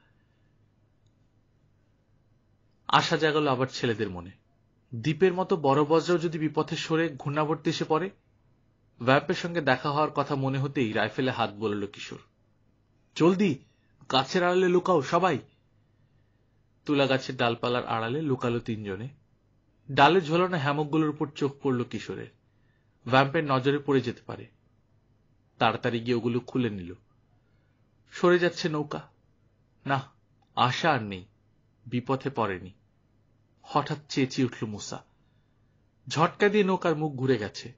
আশা জাগল আবার ছেলেদের মনে। দ্বীপের মতো বড় বজ্রাও যদি বিপথে সরে ঘূর্ণাবর্তে এসে পড়ে। ভ্যাম্পের সঙ্গে দেখা হওয়ার কথা মনে হতেই রাইফেলে হাত বলল কিশোর। জলদি, গাছের আড়ালে লুকাও সবাই। তুলা গাছের ডালপালার আড়ালে লুকালো তিনজনে। ডালে ঝোলানো হ্যামকগুলোর উপর চোখ পড়ল কিশোরের। ভ্যাম্পের নজরে পড়ে যেতে পারে। তাড়াতাড়ি গিয়ে ওগুলো খুলে নিল। সরে যাচ্ছে নৌকা। না, আশা আর নেই, বিপথে পড়েনি। হঠাৎ চেঁচিয়ে উঠল মুসা। ঝটকা দিয়ে নৌকার মুখ ঘুরে গেছে।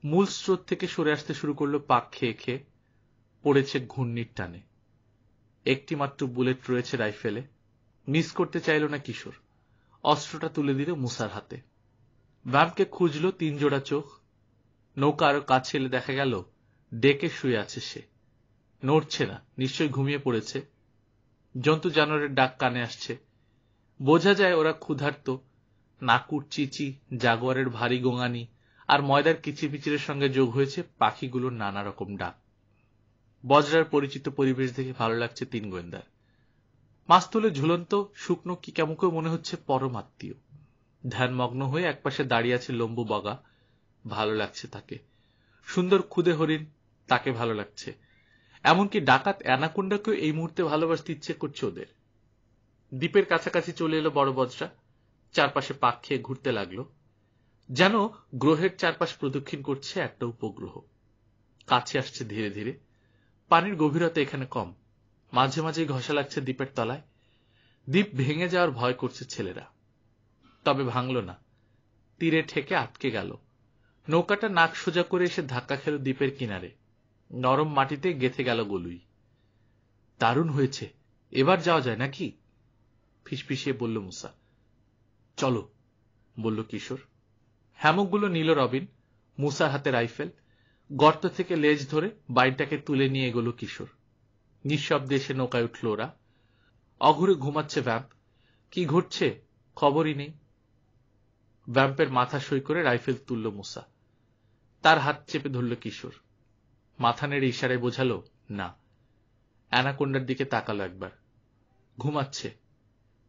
মূল স্রোত থেকে সরে আসতে শুরু করলো পাক খেয়ে খেয়ে। পড়েছে ঘূর্ণির টানে। একটি মাত্র বুলেট রয়েছে রাইফেলে। মিস করতে চাইল না কিশোর। অস্ত্রটা তুলে দিল মুসার হাতে। ভ্যাম্পকে খুঁজল 3 জোড়া চোখ। নৌকা আরো কাছে এলে দেখা গেল ডেকে শুয়ে আছে সে। নড়ছে না, নিশ্চয়ই ঘুমিয়ে পড়েছে। জন্তু জানোয়ারের ডাক কানে আসছে। বোঝা যায় ওরা ক্ষুধার্ত। নাকুর চিচি, জাগুয়ারের ভারী গোঙানি আর ময়দার কিচিরমিচিরের সঙ্গে যোগ হয়েছে পাখিগুলোর নানা রকম ডাক। বজ্রার পরিচিত পরিবেশ দেখে ভালো লাগছে 3 গোয়েন্দার। মাস্তুলে ঝুলন্ত শুকনো কি কেমন মনে হচ্ছে পরমাত্মীয়। ধ্যানমগ্ন হয়ে একপাশে দাঁড়িয়ে আছে লম্বু বগা। ভালো লাগছে তাকে। সুন্দর খুদে হরিণ, তাকে ভালো লাগছে। এমনকি ডাকাত অ্যানাকোন্ডাকেও এই মুহূর্তে ভালোবাসতে ইচ্ছে করছে ওদের। দ্বীপের কাছাকাছি চলে এলো বড় বজ্রা। চারপাশে পাক খেয়ে ঘুরতে লাগলো। যেন গ্রহের চারপাশ প্রদক্ষিণ করছে একটা উপগ্রহ। কাছে আসছে ধীরে ধীরে। পানির গভীরতা এখানে কম। মাঝে মাঝেই ঘষা লাগছে দ্বীপের তলায়। দ্বীপ ভেঙে যাওয়ার ভয় করছে ছেলেরা। তবে ভাঙল না। তীরে ঠেকে আটকে গেল। নৌকাটা নাক সোজা করে এসে ধাক্কা খেল দ্বীপের কিনারে। নরম মাটিতে গেথে গেল গলুই। দারুণ হয়েছে, এবার যাওয়া যায় নাকি? ফিসফিসিয়ে বলল মুসা। চলো, বলল কিশোর। হ্যামকগুলো নিল রবিন। মুসার হাতে রাইফেল। গর্ত থেকে লেজ ধরে বাইনটাকে তুলে নিয়ে এগোল কিশোর। নিঃশব্দে এসে নৌকায় উঠল ওরা। অঘুরে ঘুমাচ্ছে ভ্যাম্প। কি ঘটছে খবরই নেই। ভ্যাম্পের মাথা সই করে রাইফেল তুলল মুসা। তার হাত চেপে ধরল কিশোর। মাথা নেড়ে ইশারায় বোঝালো না। অ্যানাকোন্ডার দিকে তাকালো একবার। ঘুমাচ্ছে,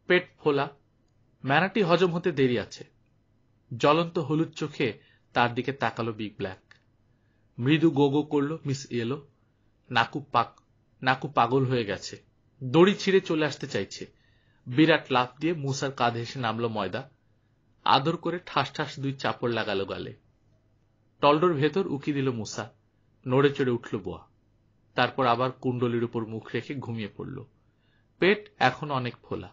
পেট ফোলা। ম্যানাটি হজম হতে দেরি আছে। জ্বলন্ত হলুদ চোখে তার দিকে তাকালো বিগ ব্ল্যাক। মৃদু গোগো করল মিস ইয়েলো। নাকু পাগল হয়ে গেছে। দড়ি ছিঁড়ে চলে আসতে চাইছে। বিরাট লাফ দিয়ে মুসার কাঁধে এসে নামলো ময়দা। আদর করে ঠাস ঠাস 2 চাপড় লাগালো গালে। টলডোর ভেতর উকি দিল মুসা। নড়ে চড়ে উঠল বোয়া। তারপর আবার কুণ্ডলির উপর মুখ রেখে ঘুমিয়ে পড়ল। পেট এখন অনেক ফোলা।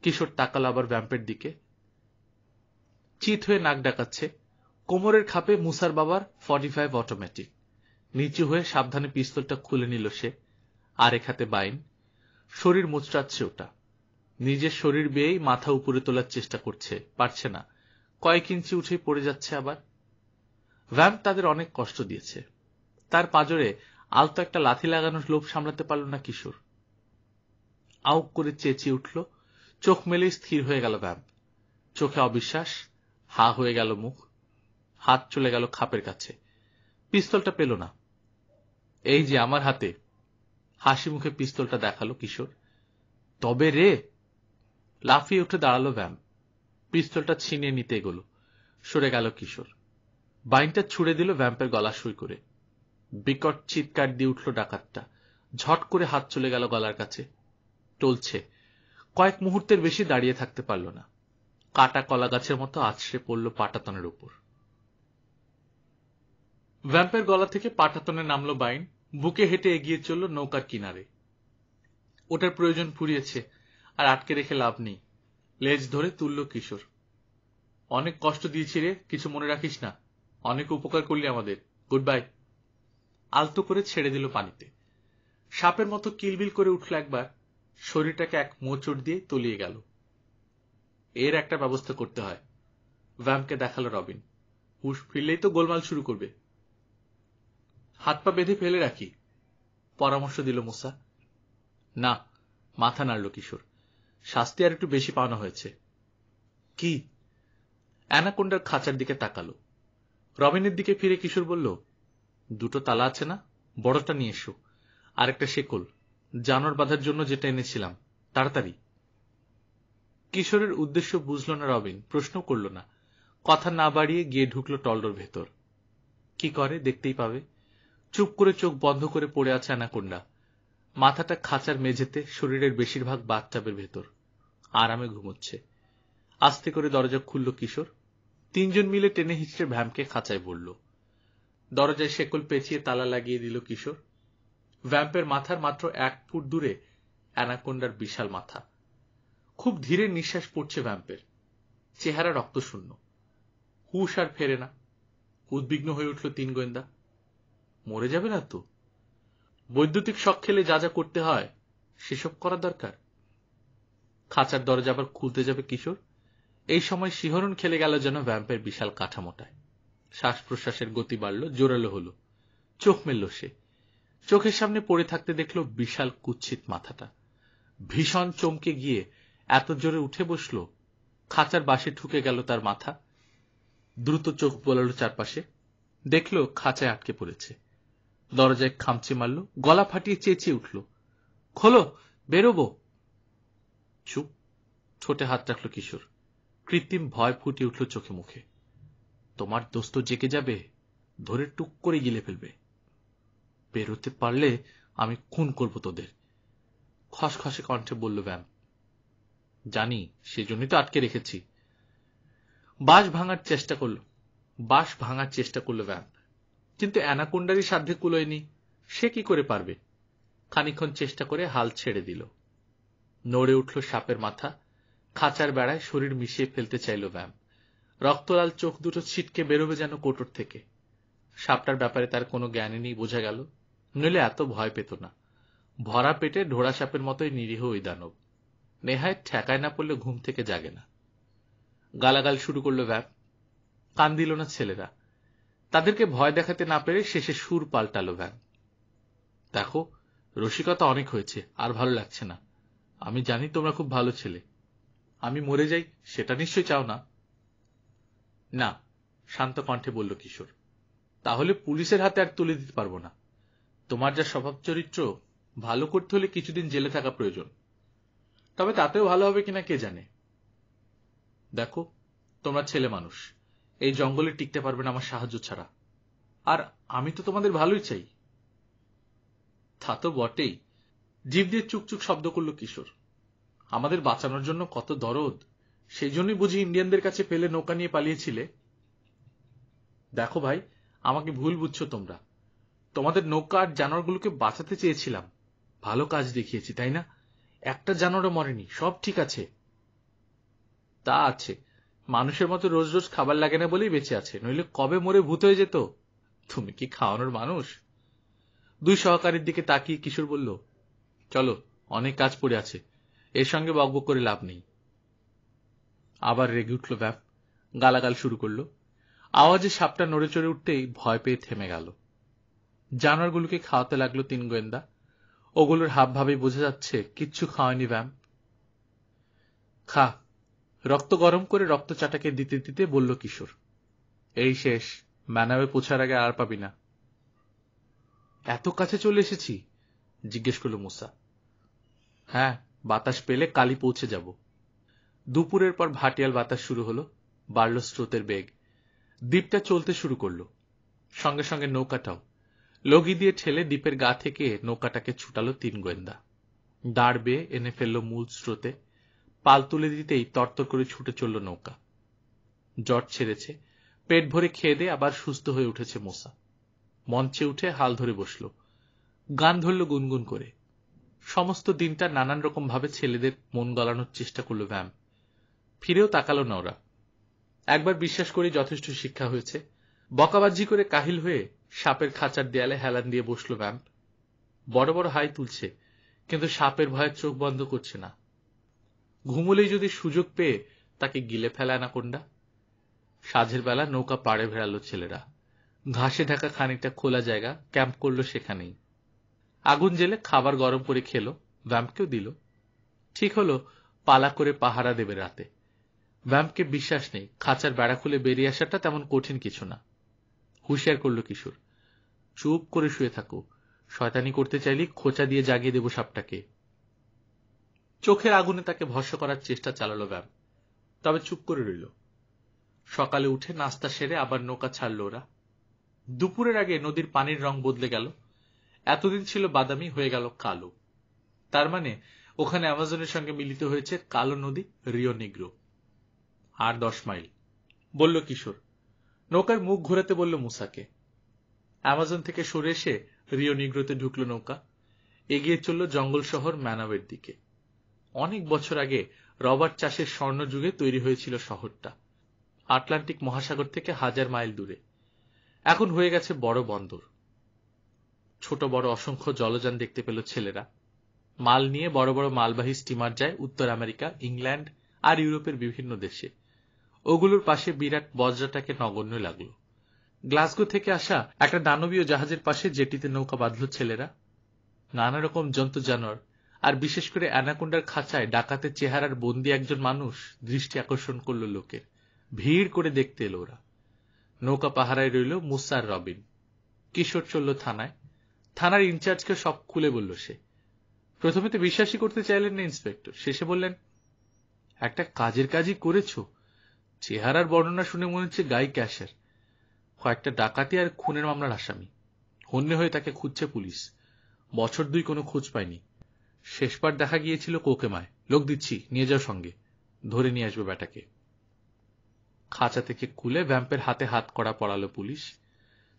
কিশোর তাকালো আবার ভ্যাম্পের দিকে। চিত হয়ে নাক ডাকাচ্ছে। কোমরের খাপে মুসার বাবার 45 অটোমেটিক। নিচু হয়ে সাবধানে পিস্তলটা খুলে নিল সে। আরেক হাতে বাইন। শরীর মোচড়াচ্ছে ওটা। নিজের শরীর বেয়েই মাথা উপরে তোলার চেষ্টা করছে, পারছে না। কয়েক ইঞ্চি উঠেই পড়ে যাচ্ছে আবার। ভ্যাম্প তাদের অনেক কষ্ট দিয়েছে। তার পাঁজরে আলতো একটা লাথি লাগানোর লোভ সামলাতে পারল না কিশোর। আউক করে চেঁচিয়ে উঠল। চোখ মেলেই স্থির হয়ে গেল ভ্যাম্প। চোখে অবিশ্বাস। হা হয়ে গেল মুখ। হাত চলে গেল খাপের কাছে। পিস্তলটা পেল না। এই যে আমার হাতে। হাসি মুখে পিস্তলটা দেখালো কিশোর। তবে রে! লাফিয়ে উঠে দাঁড়ালো ভ্যাম্প। পিস্তলটা ছিনিয়ে নিতে এগোল। সরে গেল কিশোর। বাইনটা ছুড়ে দিল ভ্যাম্পের গলা সই করে। বিকট চিৎকার দিয়ে উঠল ডাকাতটা। ঝট করে হাত চলে গেল গলার কাছে। টলছে। কয়েক মুহূর্তের বেশি দাঁড়িয়ে থাকতে পারল না। কাটা কলা গাছের মতো আছড়ে পড়ল পাটাতনের উপর। ভ্যাম্পের গলা থেকে পাটাতনে নামল বাইন। বুকে হেঁটে এগিয়ে চলল নৌকার কিনারে। ওটার প্রয়োজন ফুরিয়েছে, আর আটকে রেখে লাভ নেই। লেজ ধরে তুলল কিশোর। অনেক কষ্ট দিয়েছি রে, কিছু মনে রাখিস না। অনেক উপকার করলি আমাদের। Good bye. আলতো করে ছেড়ে দিল পানিতে। সাপের মতো কিলবিল করে উঠল একবার। শরীরটাকে এক মোচড় দিয়ে তলিয়ে গেল। এর একটা ব্যবস্থা করতে হয়। ভ্যাম্পকে দেখালো রবিন। হুশ ফিরলেই তো গোলমাল শুরু করবে। হাত পা বেঁধে ফেলে রাখি, পরামর্শ দিল মুসা। না, মাথা নাড়ল কিশোর। শাস্তি আর একটু বেশি পাওনা হয়েছে। কি? অ্যানাকোন্ডার খাঁচার দিকে তাকালো। রবিনের দিকে ফিরে কিশোর বলল, দুটো তালা আছে না, বড়টা নিয়ে এসো, আর একটা শেকল, জানোয়ার বাঁধার জন্য যেটা এনেছিলাম, তাড়াতাড়ি। কিশোরের উদ্দেশ্য বুঝল না রবিন, প্রশ্ন করল না। কথা না বাড়িয়ে গিয়ে ঢুকলো টলডোর ভেতর। কি করে দেখতেই পাবে। চুপ করে চোখ বন্ধ করে পড়ে আছে অ্যানাকোন্ডা। মাথাটা খাঁচার মেঝেতে, শরীরের বেশিরভাগ বাথটাবের ভেতর। আরামে ঘুমোচ্ছে। আস্তে করে দরজা খুলল কিশোর। তিনজন মিলে টেনে হিঁচড়ে ভ্যাম্পকে খাঁচায় ভরল। দরজায় শেকল পেঁচিয়ে তালা লাগিয়ে দিল কিশোর। ভ্যাম্পের মাথার মাত্র 1 ফুট দূরে অ্যানাকোন্ডার বিশাল মাথা। খুব ধীরে নিঃশ্বাস পড়ছে ভ্যাম্পের। চেহারা রক্তশূন্য। হুশ আর ফেরে না। উদ্বিগ্ন হয়ে উঠল তিন গোয়েন্দা। মরে যাবে না তো? বৈদ্যুতিক শক খেলে যা যা করতে হয় সেসব করা দরকার। খাঁচার দরজা আবার খুলতে যাবে কিশোর। এই সময় শিহরণ খেলে গেল যেন ভ্যাম্পের বিশাল কাঠামোটায়। শ্বাস প্রশ্বাসের গতি বাড়ল, জোরালো হলো। চোখ মেলল সে। চোখের সামনে পড়ে থাকতে দেখল বিশাল কুৎসিত মাথাটা। ভীষণ চমকে গিয়ে এত জোরে উঠে বসল, খাঁচার বাঁশে ঠুকে গেল তার মাথা। দ্রুত চোখ বোলালো চারপাশে। দেখল খাঁচায় আটকে পড়েছে। দরজায় খামচে মারল, গলা ফাটিয়ে চেঁচিয়ে উঠল, খোলো, বেরোবো। চুপ। ঠোঁটে হাত রাখল কিশোর। কৃত্রিম ভয় ফুটে উঠল চোখে মুখে। তোমার দোস্ত জেগে যাবে, ধরে টুক করে গিলে ফেলবে। বেরোতে পারলে আমি খুন করব তোদের, খসখসে কণ্ঠে বলল ভ্যাম্প। জানি, সেজন্যই তো আটকে রেখেছি। বাঁশ ভাঙার চেষ্টা করল ভ্যাম্প, কিন্তু অ্যানাকোন্ডারই সাধ্যে কুলোয়নি। সে কি করে পারবে? খানিকক্ষণ চেষ্টা করে হাল ছেড়ে দিল। নড়ে উঠল সাপের মাথা। খাঁচার বেড়ায় শরীর মিশিয়ে ফেলতে চাইল ভ্যাম্প। রক্তলাল চোখ দুটো ছিটকে বেরোবে যেন কোটর থেকে। সাপটার ব্যাপারে তার কোনো জ্ঞানই নেই বোঝা গেল, নইলে এত ভয় পেত না। ভরা পেটে ঢোড়া সাপের মতোই নিরীহ ওই দানব। নেহায় ঠেকায় না পড়লে ঘুম থেকে জাগে না। গালাগাল শুরু করল ভ্যাম্প। কান দিল না ছেলেরা। তাদেরকে ভয় দেখাতে না পেরে শেষে সুর পাল্টালো ভ্যাম্প। দেখো, রসিকতা অনেক হয়েছে, আর ভালো লাগছে না। আমি জানি তোমরা খুব ভালো ছেলে। আমি মরে যাই সেটা নিশ্চয় চাও না? না, শান্ত কণ্ঠে বলল কিশোর। তাহলে পুলিশের হাতে আর তুলে দিতে পারবো না। তোমার যা স্বভাব চরিত্র, ভালো করতে হলে কিছুদিন জেলে থাকা প্রয়োজন। তবে তাতেও ভালো হবে কিনা কে জানে। দেখো, তোমরা ছেলে মানুষ, এই জঙ্গলে টিকতে পারবে না আমার সাহায্য ছাড়া। আর আমি তো তোমাদের ভালোই চাই। তা তো বটেই। জিভ দিয়ে চুকচুক শব্দ করল কিশোর। আমাদের বাঁচানোর জন্য কত দরদ, সেই জন্যই বুঝি ইন্ডিয়ানদের কাছে পেলে নৌকা নিয়ে পালিয়েছিলে। দেখো ভাই, আমাকে ভুল বুঝছো তোমরা। তোমাদের নৌকা আর জানোয়ারগুলোকে বাঁচাতে চেয়েছিলাম। ভালো কাজ দেখিয়েছি, তাই না? একটা জানোয়ারও মরেনি, সব ঠিক আছে। তা আছে, মানুষের মতো রোজ রোজ খাবার লাগে না বলেই বেঁচে আছে, নইলে কবে মরে ভূত হয়ে যেত। তুমি কি খাওয়ানোর মানুষ? দুই সহকারীর দিকে তাকিয়ে কিশোর বলল, চলো, অনেক কাজ পড়ে আছে, এর সঙ্গে বকবক করে লাভ নেই। আবার রেগে উঠল ভ্যাপ। গালাগাল শুরু করল। আওয়াজে সাপটা নড়ে চড়ে উঠতেই ভয় পেয়ে থেমে গেল। জানোয়ারগুলোকে খাওয়াতে লাগলো তিন গোয়েন্দা। ওগুলোর হাব ভাবে বোঝা যাচ্ছে কিচ্ছু খাওয়ায়নি ভ্যাম্প। খা। রক্ত গরম করে রক্ত চাটাকে দিতে দিতে বলল কিশোর। এই শেষ, ম্যানাবে পৌঁছার আগে আর পাবি না। এত কাছে চলে এসেছি? জিজ্ঞেস করল মুসা। হ্যাঁ, বাতাস পেলে কালই পৌঁছে যাব। দুপুরের পর ভাটিয়াল বাতাস শুরু হলো, বাড়ল স্রোতের বেগ। দ্বীপটা চলতে শুরু করল, সঙ্গে সঙ্গে নৌকাটাও। লগি দিয়ে ঠেলে দ্বীপের গা থেকে নৌকাটাকে ছুটালো তিন গোয়েন্দা। দাঁড় বেয়ে এনে ফেলল মূল স্রোতে। পাল তুলে দিতেই তরতর করে ছুটে চলল নৌকা। জ্বর ছেড়েছে, পেট ভরে খেয়ে দিয়ে আবার সুস্থ হয়ে উঠেছে মোসা। মঞ্চে উঠে হাল ধরে বসল, গান ধরল গুনগুন করে। সমস্ত দিনটা নানান রকম ভাবে ছেলেদের মন গলানোর চেষ্টা করল ভ্যাম্প। ফিরেও তাকালো না ওরা। একবার বিশ্বাস করে যথেষ্ট শিক্ষা হয়েছে। বকাবাজি করে কাহিল হয়ে সাপের খাঁচার দেয়ালে হেলান দিয়ে বসল ভ্যাম্প। বড় বড় হাই তুলছে, কিন্তু সাপের ভয়ে চোখ বন্ধ করছে না। ঘুমলেই যদি সুযোগ পেয়ে তাকে গিলে ফেলা অ্যানাকোন্ডা। সাঁঝের বেলা নৌকা পাড়ে ভেড়ালো ছেলেরা। ঘাসে ঢাকা খানিকটা খোলা জায়গা, ক্যাম্প করলো সেখানেই। আগুন জেলে খাবার গরম করে খেলো, ভ্যাম্পকেও দিল। ঠিক হলো পালা করে পাহারা দেবে রাতে। ভ্যাম্পকে বিশ্বাস নেই খাঁচার বেড়া খুলে বেরিয়ে আসাটা তেমন কঠিন কিছু না। হুঁশিয়ার করল কিশোর, চুপ করে শুয়ে থাকো, শয়তানি করতে চাইলে খোঁচা দিয়ে জাগিয়ে দেব সাপটাকে। চোখের আগুনে তাকে ভস্য করার চেষ্টা চালালো ভ্যাম্প, তবে চুপ করে রইল। সকালে উঠে নাস্তা সেরে আবার নৌকা ছাড়ল ওরা। দুপুরের আগে নদীর পানির রং বদলে গেল। এতদিন ছিল বাদামি, হয়ে গেল কালো। তার মানে ওখানে অ্যামাজনের সঙ্গে মিলিত হয়েছে কালো নদী রিও নিগ্রো। আর 10 মাইল, বলল কিশোর। নৌকার মুখ ঘোরাতে বলল মুসাকে। অ্যামাজন থেকে সরে এসে রিও নিগ্রোতে ঢুকল নৌকা। এগিয়ে চলল জঙ্গল শহর ম্যানাওয়ের দিকে। অনেক বছর আগে রবার চাষের স্বর্ণযুগে তৈরি হয়েছিল শহরটা, আটলান্টিক মহাসাগর থেকে 1000 মাইল দূরে। এখন হয়ে গেছে বড় বন্দর। ছোট বড় অসংখ্য জলযান দেখতে পেল ছেলেরা। মাল নিয়ে বড় বড় মালবাহী স্টিমার যায় উত্তর আমেরিকা, ইংল্যান্ড আর ইউরোপের বিভিন্ন দেশে। ওগুলোর পাশে বিরাট বজ্রাটাকে নগণ্য লাগলো। গ্লাসগো থেকে আসা একটা দানবীয় জাহাজের পাশে জেটিতে নৌকা বাঁধল ছেলেরা। নানা রকম জন্তু জানোয়ার, আর বিশেষ করে অ্যানাকোন্ডার খাঁচায় ডাকাতের চেহারার বন্দী একজন মানুষ দৃষ্টি আকর্ষণ করল লোকের। ভিড় করে দেখতে এলো ওরা। নৌকা পাহারায় রইল মুসা আর রবিন। কিশোর চলল থানায়। থানার ইনচার্জকে সব খুলে বলল সে। প্রথমে তো বিশ্বাসই করতে চাইলেন না ইন্সপেক্টর। শেষে বললেন, একটা কাজের কাজই করেছো। চেহারার বর্ণনা শুনে মনে হচ্ছে গাই ক্যাশার। কয়েকটা ডাকাতি আর খুনের মামলার আসামি। হন্যে হয়ে তাকে খুঁজছে পুলিশ। বছর 2 কোনো খোঁজ পায়নি। শেষবার দেখা গিয়েছিল কোকেমায়। লোক দিচ্ছি, নিয়ে যাও সঙ্গে। ধরে নিয়ে আসবে ব্যাটাকে। খাঁচা থেকে খুলে ভ্যাম্পের হাতে হাত কড়া পড়ালো পুলিশ।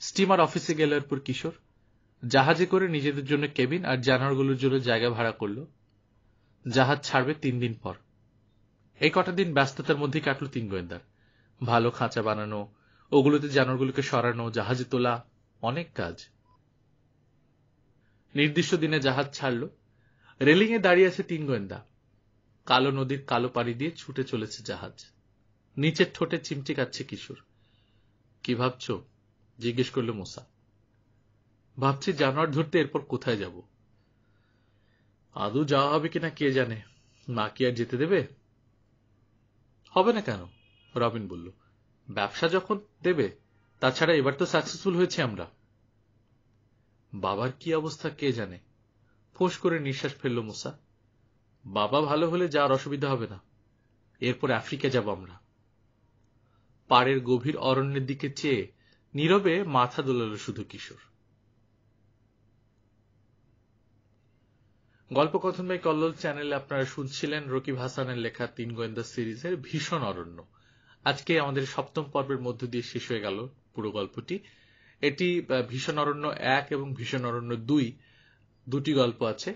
স্টিমার অফিসে গেল এরপর কিশোর। জাহাজে করে নিজেদের জন্য কেবিন আর জানোয়ারগুলোর জন্য জায়গা ভাড়া করল। জাহাজ ছাড়বে 3 দিন পর। এই কটা দিন ব্যস্ততার মধ্যে কাটল 3 গোয়েন্দার। ভালো খাঁচা বানানো, ওগুলোতে জানোয়ারগুলোকে সরানো, জাহাজে তোলা, অনেক কাজ। নির্দিষ্ট দিনে জাহাজ ছাড়ল। রেলিং এ দাঁড়িয়ে আছে 3 গোয়েন্দা। কালো নদীর কালো পাড়ি দিয়ে ছুটে চলেছে জাহাজ। নিচের ঠোঁটে চিমটি কাটছে কিশোর। কি ভাবছ? জিজ্ঞেস করল মুসা। ভাবছি জানোয়ার ধরতে এরপর কোথায় যাব। আদৌ যাওয়া হবে কিনা কে জানে। মা কি আর যেতে দেবে? হবে না কেন? রবিন বলল, ব্যবসা যখন দেবে। তাছাড়া এবার তো সাকসেসফুল হয়েছে আমরা। বাবার কি অবস্থা কে জানে। ফোঁস করে নিঃশ্বাস ফেলল মুসা। বাবা ভালো হলে যাওয়ার অসুবিধা হবে না। এরপর আফ্রিকা যাব আমরা। পাড়ের গভীর অরণ্যের দিকে চেয়ে নীরবে মাথা দোলাল শুধু কিশোর। গল্পকথন বাই কল্লোল চ্যানেলে আপনারা শুনছিলেন রকিব হাসানের লেখা 3 গোয়েন্দা সিরিজের ভীষণ অরণ্য। আজকে আমাদের 7ম পর্বের মধ্য দিয়ে শেষ হয়ে গেল পুরো গল্পটি। এটি ভীষণ অরণ্য 1 এবং ভীষণ অরণ্য 2 দুটি গল্প আছে।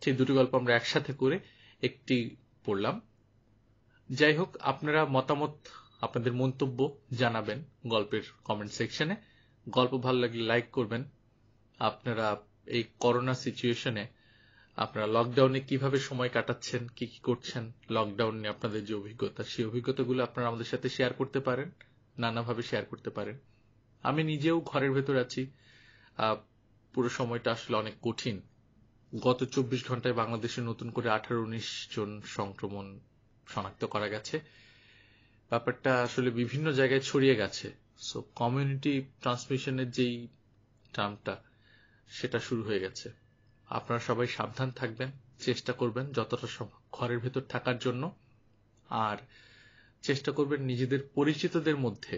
সেই দুটি গল্প আমরা একসাথে করে একটি পড়লাম। যাই হোক, আপনারা মতামত, আপনাদের মন্তব্য জানাবেন গল্পের কমেন্ট সেকশনে। গল্প ভালো লাগলে লাইক করবেন। আপনারা এই করোনা সিচুয়েশনে আপনারা লকডাউনে কিভাবে সময় কাটাচ্ছেন, কি কি করছেন, লকডাউনে আপনাদের যে অভিজ্ঞতা, সেই অভিজ্ঞতাগুলো আপনারা আমাদের সাথে শেয়ার করতে পারেন, নানাভাবে শেয়ার করতে পারেন। আমি নিজেও ঘরের ভেতর আছি। পুরো সময়টা আসলে অনেক কঠিন। গত 24 ঘন্টায় বাংলাদেশে নতুন করে 18-19 জন সংক্রমণ শনাক্ত করা গেছে। ব্যাপারটা আসলে বিভিন্ন জায়গায় ছড়িয়ে গেছে। সো কমিউনিটি ট্রান্সমিশনের যেই টার্মটা, সেটা শুরু হয়ে গেছে। আপনারা সবাই সাবধান থাকবেন, চেষ্টা করবেন যতটা সম্ভব ঘরের ভেতর থাকার জন্য। আর চেষ্টা করবেন নিজেদের পরিচিতদের মধ্যে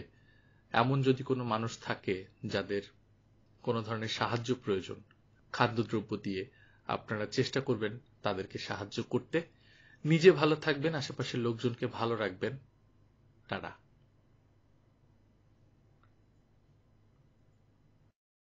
এমন যদি কোনো মানুষ থাকে যাদের কোনো ধরনের সাহায্য প্রয়োজন, খাদ্যদ্রব্য দিয়ে আপনারা চেষ্টা করবেন তাদেরকে সাহায্য করতে। নিজে ভালো থাকবেন, আশেপাশের লোকজনকে ভালো রাখবেন। টাটা।